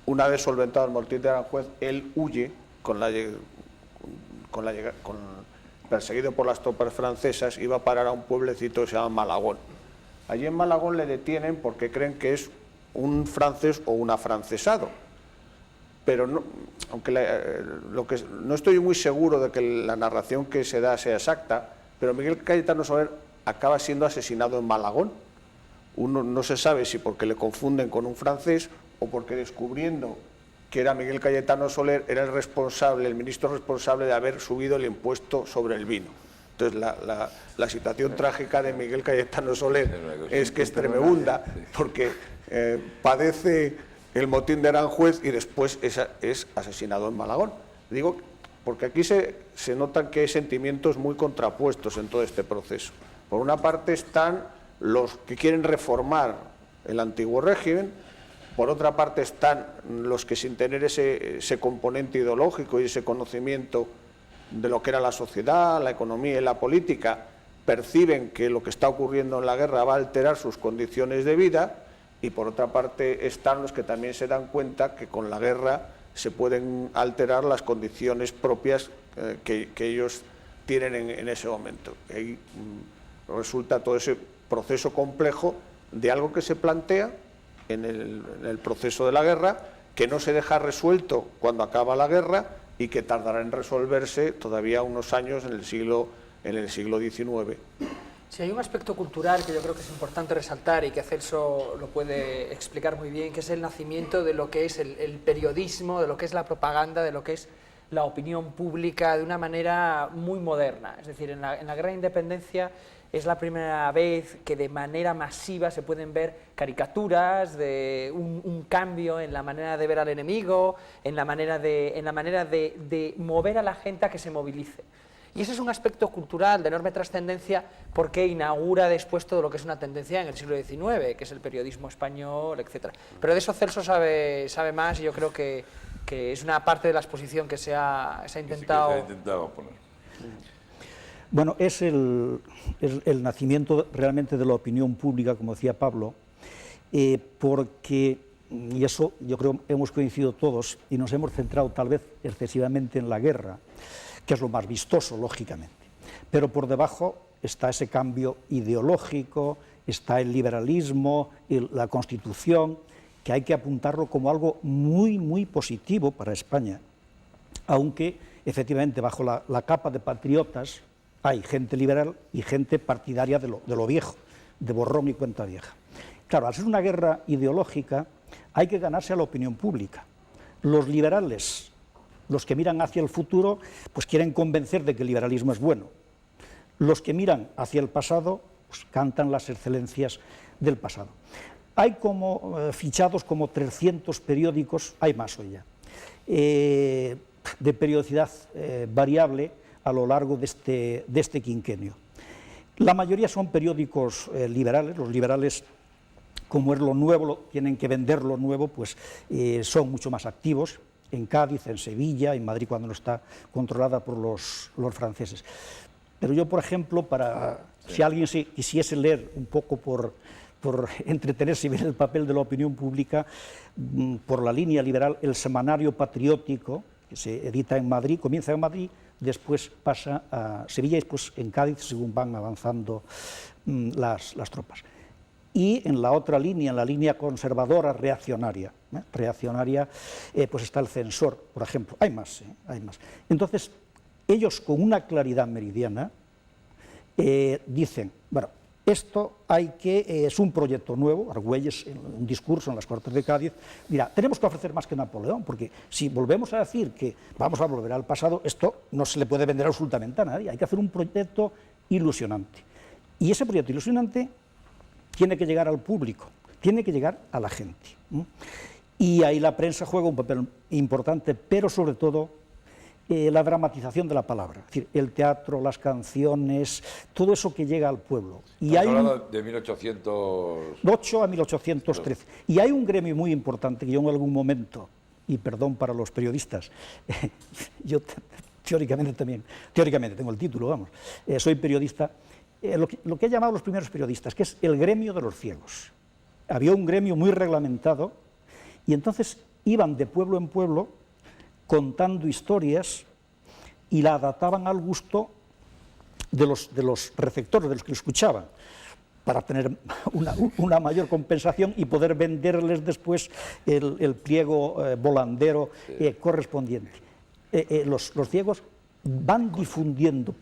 una vez solventado el motín de Aranjuez, él huye perseguido por las tropas francesas, iba a parar a un pueblecito que se llama Malagón. Allí en Malagón le detienen porque creen que es un francés o un afrancesado. Pero no, aunque no estoy muy seguro de que la narración que se da sea exacta, pero Miguel Cayetano Soler acaba siendo asesinado en Malagón. Uno no se sabe si porque le confunden con un francés o porque descubriendo que era Miguel Cayetano Soler era el ministro responsable de haber subido el impuesto sobre el vino. Entonces la situación trágica de Miguel Cayetano Soler es que es tremenda, porque padece el motín de Aranjuez y después es asesinado en Malagón. Digo, porque aquí se notan que hay sentimientos muy contrapuestos en todo este proceso. Por una parte están los que quieren reformar el antiguo régimen, por otra parte están los que, sin tener ese componente ideológico y ese conocimiento de lo que era la sociedad, la economía y la política, perciben que lo que está ocurriendo en la guerra va a alterar sus condiciones de vida, y por otra parte están los que también se dan cuenta que con la guerra se pueden alterar las condiciones propias que ellos tienen en ese momento. Y ahí resulta todo ese proceso complejo de algo que se plantea en el proceso de la guerra, que no se deja resuelto cuando acaba la guerra y que tardará en resolverse todavía unos años en el siglo XIX. Sí, hay un aspecto cultural que yo creo que es importante resaltar y que Celso lo puede explicar muy bien, que es el nacimiento de lo que es el periodismo, de lo que es la propaganda, de lo que es la opinión pública de una manera muy moderna. Es decir, en la Guerra de Independencia es la primera vez que de manera masiva se pueden ver caricaturas de un cambio en la manera de ver al enemigo, en la manera de mover a la gente a que se movilice. Y ese es un aspecto cultural de enorme trascendencia porque inaugura después todo lo que es una tendencia en el siglo XIX, que es el periodismo español, etc. Pero de eso Celso sabe más y yo creo que es una parte de la exposición que se ha intentado poner. Bueno, es el nacimiento realmente de la opinión pública, como decía Pablo, porque, y eso yo creo hemos coincidido todos, y nos hemos centrado tal vez excesivamente en la guerra, que es lo más vistoso, lógicamente. Pero por debajo está ese cambio ideológico, está el liberalismo, la Constitución, que hay que apuntarlo como algo muy, muy positivo para España, aunque efectivamente bajo la capa de patriotas hay gente liberal y gente partidaria de lo viejo, de borrón y cuenta vieja. Claro, al ser una guerra ideológica hay que ganarse a la opinión pública. Los liberales, los que miran hacia el futuro, pues quieren convencer de que el liberalismo es bueno. Los que miran hacia el pasado, pues cantan las excelencias del pasado. Hay fichados como 300 periódicos, hay más hoy ya, de periodicidad variable a lo largo de este quinquenio. La mayoría son periódicos liberales. Los liberales, como es lo nuevo, tienen que vender lo nuevo, pues son mucho más activos. En Cádiz, en Sevilla, en Madrid cuando no está controlada por los franceses. Pero yo, por ejemplo, si alguien quisiese leer un poco por entretenerse y ver el papel de la opinión pública, por la línea liberal, el Semanario Patriótico, que se edita en Madrid, comienza en Madrid, después pasa a Sevilla y después en Cádiz, según van avanzando las tropas. Y en la otra línea, en la línea conservadora, reaccionaria, pues está el Censor, por ejemplo. Hay más. Entonces, ellos con una claridad meridiana dicen, bueno, esto es un proyecto nuevo. Argüelles, en un discurso en las Cortes de Cádiz, mira, tenemos que ofrecer más que Napoleón, porque si volvemos a decir que vamos a volver al pasado, esto no se le puede vender absolutamente a nadie. Hay que hacer un proyecto ilusionante. Y ese proyecto ilusionante tiene que llegar al público, tiene que llegar a la gente. Y ahí la prensa juega un papel importante, pero sobre todo la dramatización de la palabra, es decir, el teatro, las canciones, todo eso que llega al pueblo. Y hay hablando de 1808 a 1813. Y hay un gremio muy importante que yo en algún momento, y perdón para los periodistas, yo teóricamente tengo el título, vamos, soy periodista, lo que he llamado los primeros periodistas, que es el gremio de los ciegos. Había un gremio muy reglamentado y entonces iban de pueblo en pueblo contando historias y la adaptaban al gusto de los receptores, de los que lo escuchaban, para tener una mayor compensación y poder venderles después el pliego volandero correspondiente. Los ciegos van difundiendo,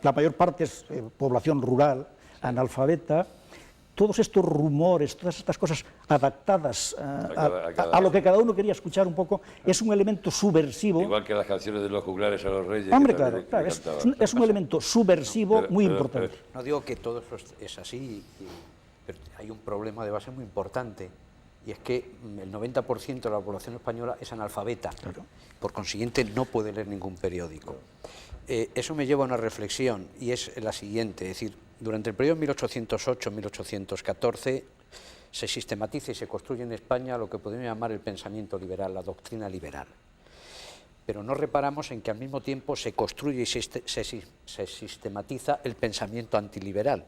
la mayor parte es población rural, analfabeta, todos estos rumores, todas estas cosas adaptadas a lo que cada uno quería escuchar un poco, es un elemento subversivo. Igual que las canciones de los juglares a los reyes. Hombre, claro, es un elemento subversivo muy importante. No digo que todo eso es así, pero hay un problema de base muy importante, y es que el 90% de la población española es analfabeta, claro. Por consiguiente no puede leer ningún periódico. Eso me lleva a una reflexión, y es la siguiente, es decir, durante el periodo 1808-1814 se sistematiza y se construye en España lo que podemos llamar el pensamiento liberal, la doctrina liberal. Pero no reparamos en que al mismo tiempo se construye y se sistematiza el pensamiento antiliberal,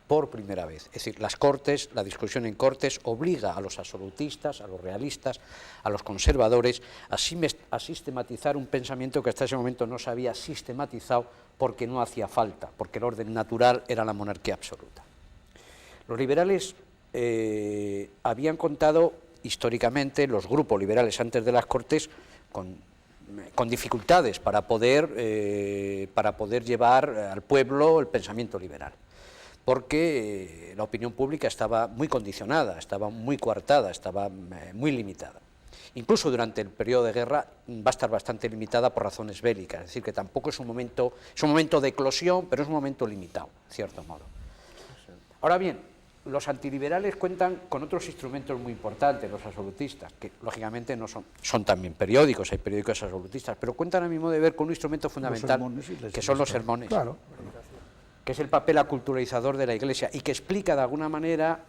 por primera vez. Es decir, las Cortes, la discusión en Cortes obliga a los absolutistas, a los realistas, a los conservadores a sistematizar un pensamiento que hasta ese momento no se había sistematizado porque no hacía falta, porque el orden natural era la monarquía absoluta. Los liberales habían contado históricamente, los grupos liberales antes de las Cortes, con dificultades para poder llevar al pueblo el pensamiento liberal, porque la opinión pública estaba muy condicionada, estaba muy coartada, estaba muy limitada. Incluso durante el periodo de guerra va a estar bastante limitada por razones bélicas, es decir, que tampoco es un momento de eclosión, pero es un momento limitado, de cierto modo. Ahora bien, los antiliberales cuentan con otros instrumentos muy importantes, los absolutistas, que lógicamente no son también periódicos, hay periódicos absolutistas, pero cuentan a mi modo de ver con un instrumento fundamental, que son los sermones. Claro. Que es el papel aculturalizador de la Iglesia y que explica de alguna manera,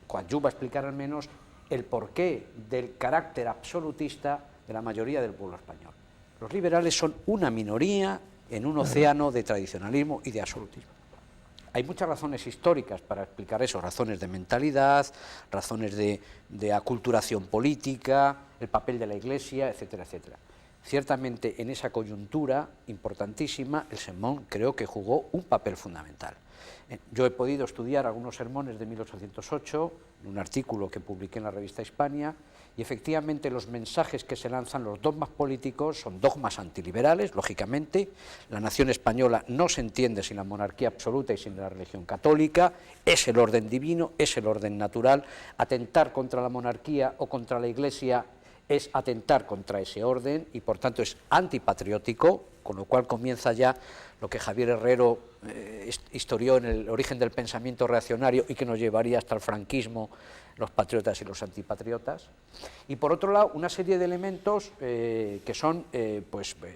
coadyuva a explicar al menos, el porqué del carácter absolutista de la mayoría del pueblo español. Los liberales son una minoría en un océano de tradicionalismo y de absolutismo. Hay muchas razones históricas para explicar eso, razones de mentalidad, razones de aculturación política, el papel de la Iglesia, etcétera, etcétera. Ciertamente, en esa coyuntura importantísima, el sermón creo que jugó un papel fundamental. Yo he podido estudiar algunos sermones de 1808, en un artículo que publiqué en la revista Hispania, y efectivamente los mensajes que se lanzan, los dogmas políticos, son dogmas antiliberales, lógicamente. La nación española no se entiende sin la monarquía absoluta y sin la religión católica, es el orden divino, es el orden natural. Atentar contra la monarquía o contra la Iglesia es atentar contra ese orden y por tanto es antipatriótico, con lo cual comienza ya lo que Javier Herrero historió en el origen del pensamiento reaccionario y que nos llevaría hasta el franquismo, los patriotas y los antipatriotas. Y por otro lado, una serie de elementos que son,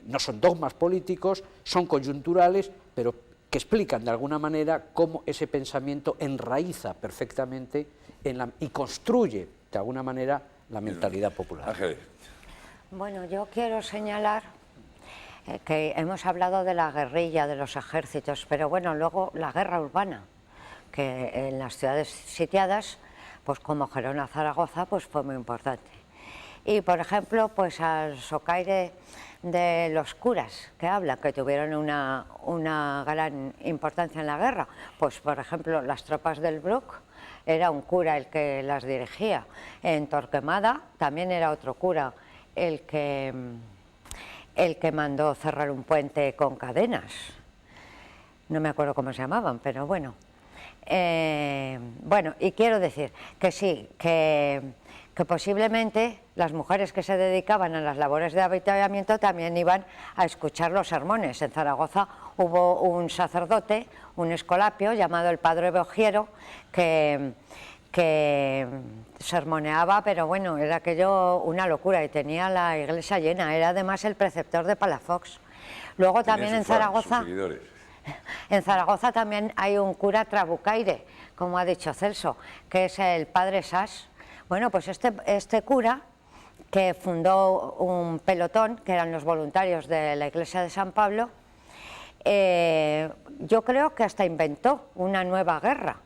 no son dogmas políticos, son coyunturales, pero que explican de alguna manera cómo ese pensamiento enraiza perfectamente y construye de alguna manera la mentalidad popular. Ángeles. Bueno, yo quiero señalar que hemos hablado de la guerrilla, de los ejércitos, pero bueno, luego la guerra urbana, que en las ciudades sitiadas, pues como Gerona, Zaragoza, pues fue muy importante. Y por ejemplo, pues al socaire de los curas que hablan, que tuvieron una gran importancia en la guerra, pues por ejemplo las tropas del Bruc, era un cura el que las dirigía. En Torquemada también era otro cura el que mandó cerrar un puente con cadenas. No me acuerdo cómo se llamaban, pero bueno. Bueno, y quiero decir que sí, que posiblemente las mujeres que se dedicaban a las labores de avituallamiento también iban a escuchar los sermones. En Zaragoza hubo un sacerdote, un escolapio llamado el padre Bogiero, que que sermoneaba, pero bueno, era aquello una locura y tenía la iglesia llena, era además el preceptor de Palafox. Luego también en Zaragoza, también hay un cura trabucaire, como ha dicho Celso, que es el padre Sas. Bueno, pues este cura, que fundó un pelotón, que eran los voluntarios de la iglesia de San Pablo, yo creo que hasta inventó una nueva guerra,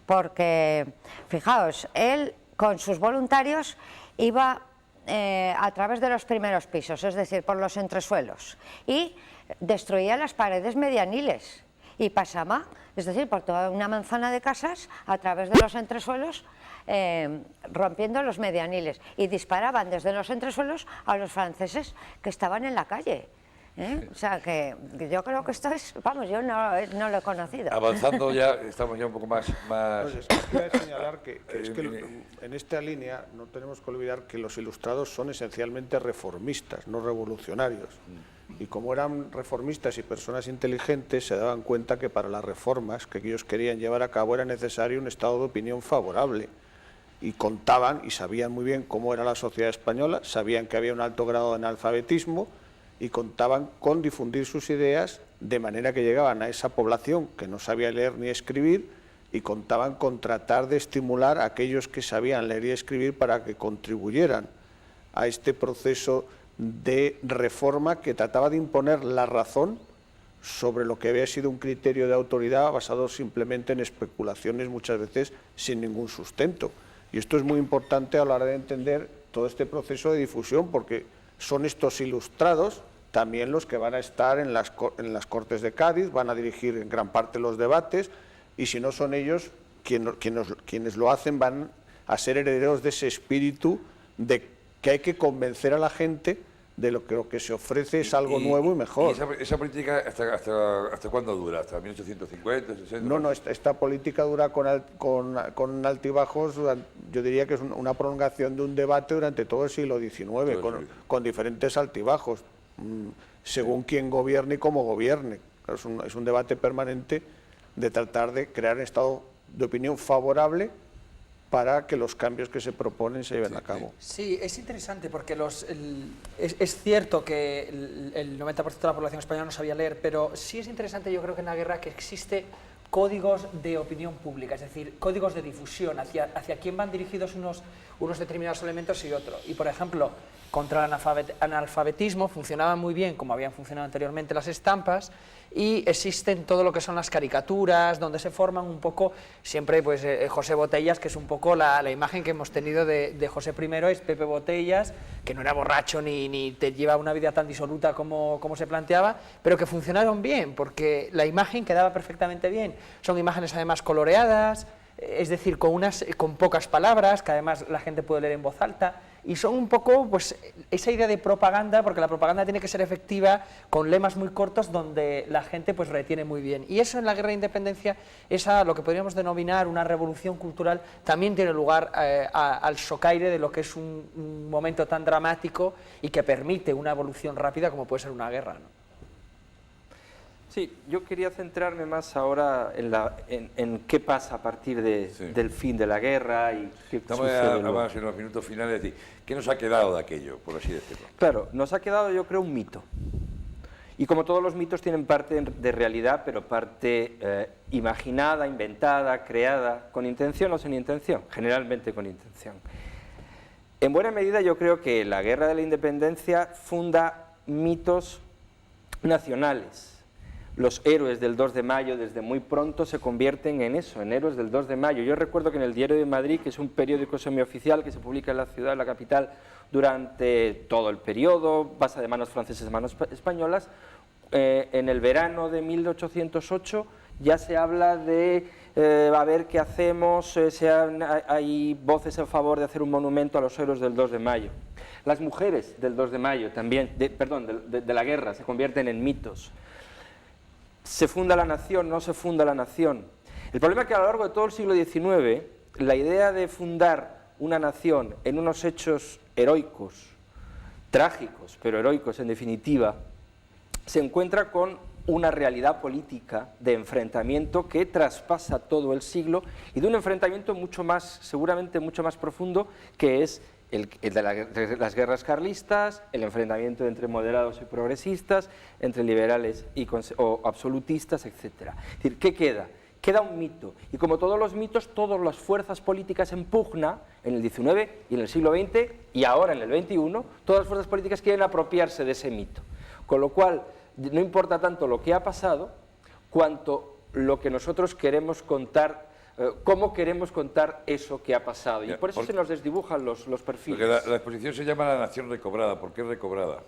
porque, fijaos, él con sus voluntarios iba a través de los primeros pisos, es decir, por los entresuelos, y destruía las paredes medianiles y pasaba, es decir, por toda una manzana de casas a través de los entresuelos, rompiendo los medianiles, y disparaban desde los entresuelos a los franceses que estaban en la calle. O sea que yo creo que esto es, vamos, yo no lo he conocido. Avanzando ya, estamos ya un poco más... Pues quiero señalar que en esta línea no tenemos que olvidar que los ilustrados son esencialmente reformistas, no revolucionarios. Y como eran reformistas y personas inteligentes, se daban cuenta que para las reformas que ellos querían llevar a cabo era necesario un estado de opinión favorable. Y contaban y sabían muy bien cómo era la sociedad española, sabían que había un alto grado de analfabetismo y contaban con difundir sus ideas de manera que llegaban a esa población que no sabía leer ni escribir, y contaban con tratar de estimular a aquellos que sabían leer y escribir para que contribuyeran a este proceso de reforma que trataba de imponer la razón sobre lo que había sido un criterio de autoridad basado simplemente en especulaciones, muchas veces sin ningún sustento. Y esto es muy importante a la hora de entender todo este proceso de difusión, porque son estos ilustrados también los que van a estar en las Cortes de Cádiz, van a dirigir en gran parte los debates, y si no son ellos quienes lo hacen, van a ser herederos de ese espíritu de que hay que convencer a la gente de lo que se ofrece es algo nuevo y mejor. ¿Y esa política hasta cuándo dura? ¿Hasta 1850, 60? No, esta política dura con altibajos, yo diría que es una prolongación de un debate durante todo el siglo XIX, con diferentes altibajos, según quién gobierne y cómo gobierne. Es un debate permanente de tratar de crear un estado de opinión favorable para que los cambios que se proponen se lleven a cabo. Sí, es interesante porque es cierto que el 90% de la población española no sabía leer, pero sí es interesante, yo creo que en la guerra, que existe códigos de opinión pública, es decir, códigos de difusión, hacia quién van dirigidos unos determinados elementos y otros. Y, por ejemplo, contra el analfabetismo funcionaban muy bien, como habían funcionado anteriormente, las estampas, y existen todo lo que son las caricaturas, donde se forman un poco, siempre pues José Botellas, que es un poco la imagen que hemos tenido de José I, es Pepe Botellas, que no era borracho ni te lleva una vida tan disoluta como se planteaba, pero que funcionaron bien, porque la imagen quedaba perfectamente bien. Son imágenes además coloreadas, es decir, con pocas palabras, que además la gente puede leer en voz alta, y son un poco pues esa idea de propaganda, porque la propaganda tiene que ser efectiva, con lemas muy cortos donde la gente pues retiene muy bien. Y eso en la Guerra de Independencia, lo que podríamos denominar una revolución cultural, también tiene lugar al socaire de lo que es un momento tan dramático y que permite una evolución rápida como puede ser una guerra, ¿no? Sí, yo quería centrarme más ahora en qué pasa a partir del fin de la guerra y qué sucede además en los minutos finales, ¿qué nos ha quedado de aquello, por así decirlo? Claro, nos ha quedado, yo creo, un mito. Y como todos los mitos tienen parte de realidad, pero parte imaginada, inventada, creada, con intención o sin intención, generalmente con intención. En buena medida yo creo que la Guerra de la Independencia funda mitos nacionales. Los héroes del 2 de mayo desde muy pronto se convierten en eso, en héroes del 2 de mayo. Yo recuerdo que en el Diario de Madrid, que es un periódico semioficial que se publica en la ciudad, en la capital, durante todo el periodo, pasa de manos francesas a manos españolas, en el verano de 1808 ya se habla de a ver qué hacemos, hay voces en favor de hacer un monumento a los héroes del 2 de mayo. Las mujeres del 2 de mayo también, de la guerra, se convierten en mitos. ¿Se funda la nación? ¿No se funda la nación? El problema es que a lo largo de todo el siglo XIX, la idea de fundar una nación en unos hechos heroicos, trágicos, pero heroicos en definitiva, se encuentra con una realidad política de enfrentamiento que traspasa todo el siglo y de un enfrentamiento mucho más, seguramente mucho más profundo, que es el de las guerras carlistas, el enfrentamiento entre moderados y progresistas, entre liberales o absolutistas, etc. Es decir, ¿qué queda? Queda un mito, y como todos los mitos, todas las fuerzas políticas en pugna, en el XIX y en el siglo XX, y ahora en el XXI, todas las fuerzas políticas quieren apropiarse de ese mito. Con lo cual, no importa tanto lo que ha pasado, cuanto lo que nosotros queremos contar, cómo queremos contar eso que ha pasado. Y por eso se nos desdibujan los perfiles. Porque la exposición se llama La nación recobrada. ¿Por qué recobrada?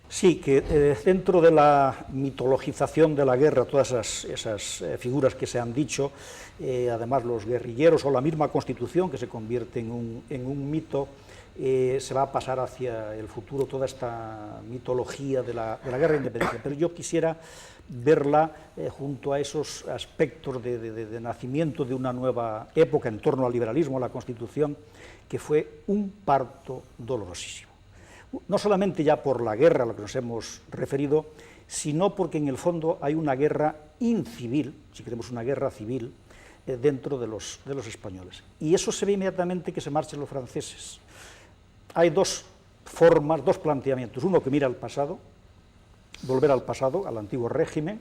Sí, que dentro de la mitologización de la guerra, todas esas figuras que se han dicho, además los guerrilleros o la misma Constitución, que se convierte en un mito, se va a pasar hacia el futuro toda esta mitología de la guerra de independencia. Pero yo quisiera verla junto a esos aspectos de nacimiento de una nueva época en torno al liberalismo, a la Constitución, que fue un parto dolorosísimo. No solamente ya por la guerra a la que nos hemos referido, sino porque en el fondo hay una guerra incivil, si queremos una guerra civil, dentro de los españoles. Y eso se ve inmediatamente que se marchen los franceses. Hay dos formas, dos planteamientos, uno que mira al pasado, volver al pasado, al antiguo régimen,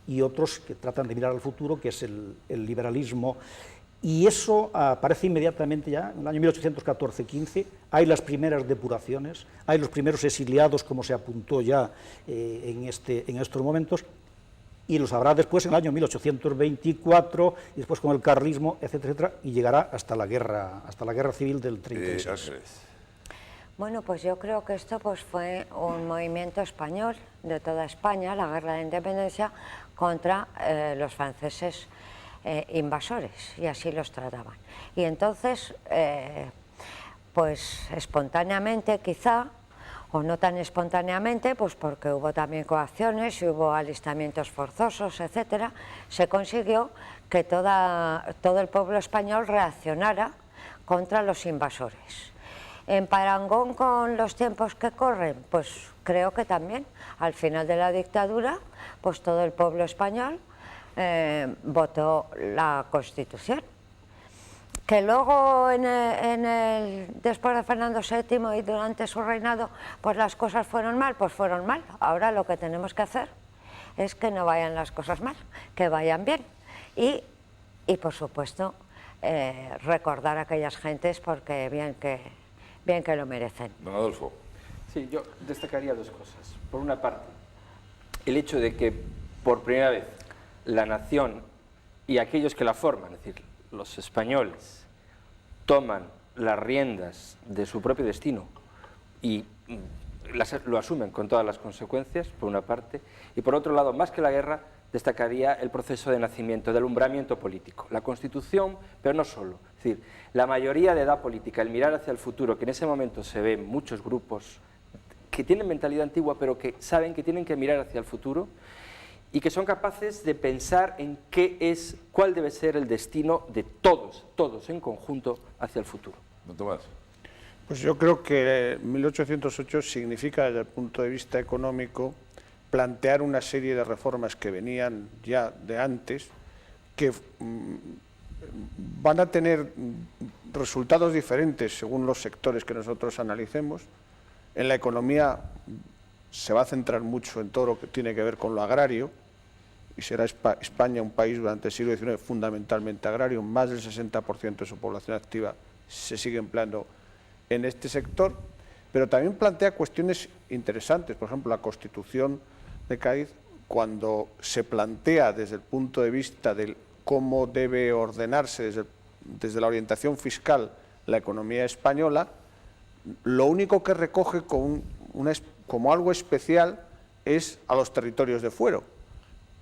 y otros que tratan de mirar al futuro, que es el liberalismo. Y eso aparece inmediatamente ya, en el año 1814-15, hay las primeras depuraciones, hay los primeros exiliados, como se apuntó ya en estos momentos, y los habrá después en el año 1824, y después con el carlismo, etcétera, etcétera, y llegará hasta la guerra civil del 36. Bueno, pues yo creo que esto pues fue un movimiento español de toda España, la guerra de independencia, contra los franceses invasores, y así los trataban. Y entonces, pues espontáneamente quizá, o no tan espontáneamente, pues porque hubo también coacciones y hubo alistamientos forzosos, etcétera, se consiguió que todo el pueblo español reaccionara contra los invasores. En parangón con los tiempos que corren, pues creo que también, al final de la dictadura, pues todo el pueblo español votó la Constitución. Que luego, después de Fernando VII y durante su reinado, pues las cosas fueron mal, pues fueron mal. Ahora lo que tenemos que hacer es que no vayan las cosas mal, que vayan bien. Y por supuesto, recordar a aquellas gentes porque bien que lo merecen. Don Adolfo. Sí, yo destacaría dos cosas. Por una parte, el hecho de que por primera vez la nación y aquellos que la forman, es decir, los españoles, toman las riendas de su propio destino y lo asumen con todas las consecuencias, por una parte, y por otro lado, más que la guerra, destacaría el proceso de nacimiento, de alumbramiento político. La Constitución, pero no solo. Es decir, la mayoría de edad política, el mirar hacia el futuro, que en ese momento se ven muchos grupos que tienen mentalidad antigua, pero que saben que tienen que mirar hacia el futuro y que son capaces de pensar en cuál debe ser el destino de todos en conjunto hacia el futuro. Don Tomás. Pues yo creo que 1808 significa, desde el punto de vista económico, plantear una serie de reformas que venían ya de antes, que van a tener resultados diferentes según los sectores que nosotros analicemos. En la economía se va a centrar mucho en todo lo que tiene que ver con lo agrario, y será España un país durante el siglo XIX fundamentalmente agrario. Más del 60% de su población activa se sigue empleando en este sector, pero también plantea cuestiones interesantes. Por ejemplo, la Constitución de Cádiz, cuando se plantea desde el punto de vista de cómo debe ordenarse desde la orientación fiscal la economía española, lo único que recoge como algo especial es a los territorios de fuero,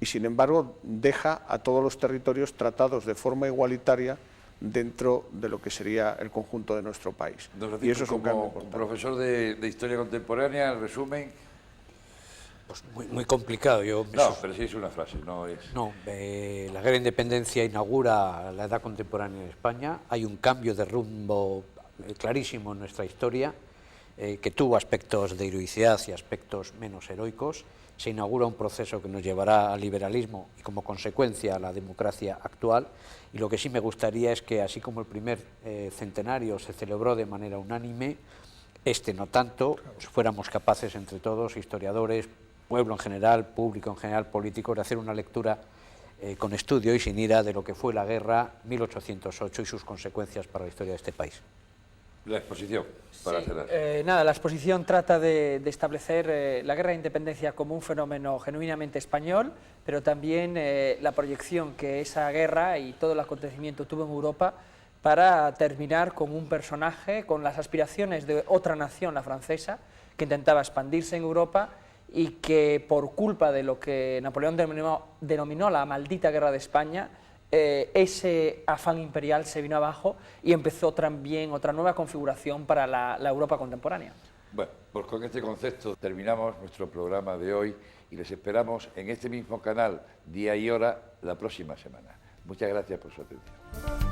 y sin embargo deja a todos los territorios tratados de forma igualitaria dentro de lo que sería el conjunto de nuestro país. Y eso es un cambio importante. Profesor de Historia Contemporánea, en resumen. Pues muy complicado. No, pero sí es una frase, no es... No, la guerra de independencia inaugura la edad contemporánea en España. Hay un cambio de rumbo clarísimo en nuestra historia, que tuvo aspectos de heroicidad y aspectos menos heroicos, se inaugura un proceso que nos llevará al liberalismo y como consecuencia a la democracia actual. Y lo que sí me gustaría es que, así como el primer centenario se celebró de manera unánime, este no tanto, fuéramos capaces entre todos, historiadores, pueblo en general, público en general, políticos, de hacer una lectura con estudio y sin ira de lo que fue la guerra 1808 y sus consecuencias para la historia de este país. La exposición, para cerrar. Nada, la exposición trata de establecer la guerra de independencia como un fenómeno genuinamente español, pero también la proyección que esa guerra y todo el acontecimiento tuvo en Europa para terminar con un personaje con las aspiraciones de otra nación, la francesa, que intentaba expandirse en Europa y que por culpa de lo que Napoleón denominó la maldita guerra de España, ese afán imperial se vino abajo y empezó también otra nueva configuración para la Europa contemporánea. Bueno, pues con este concepto terminamos nuestro programa de hoy y les esperamos en este mismo canal, día y hora, la próxima semana. Muchas gracias por su atención.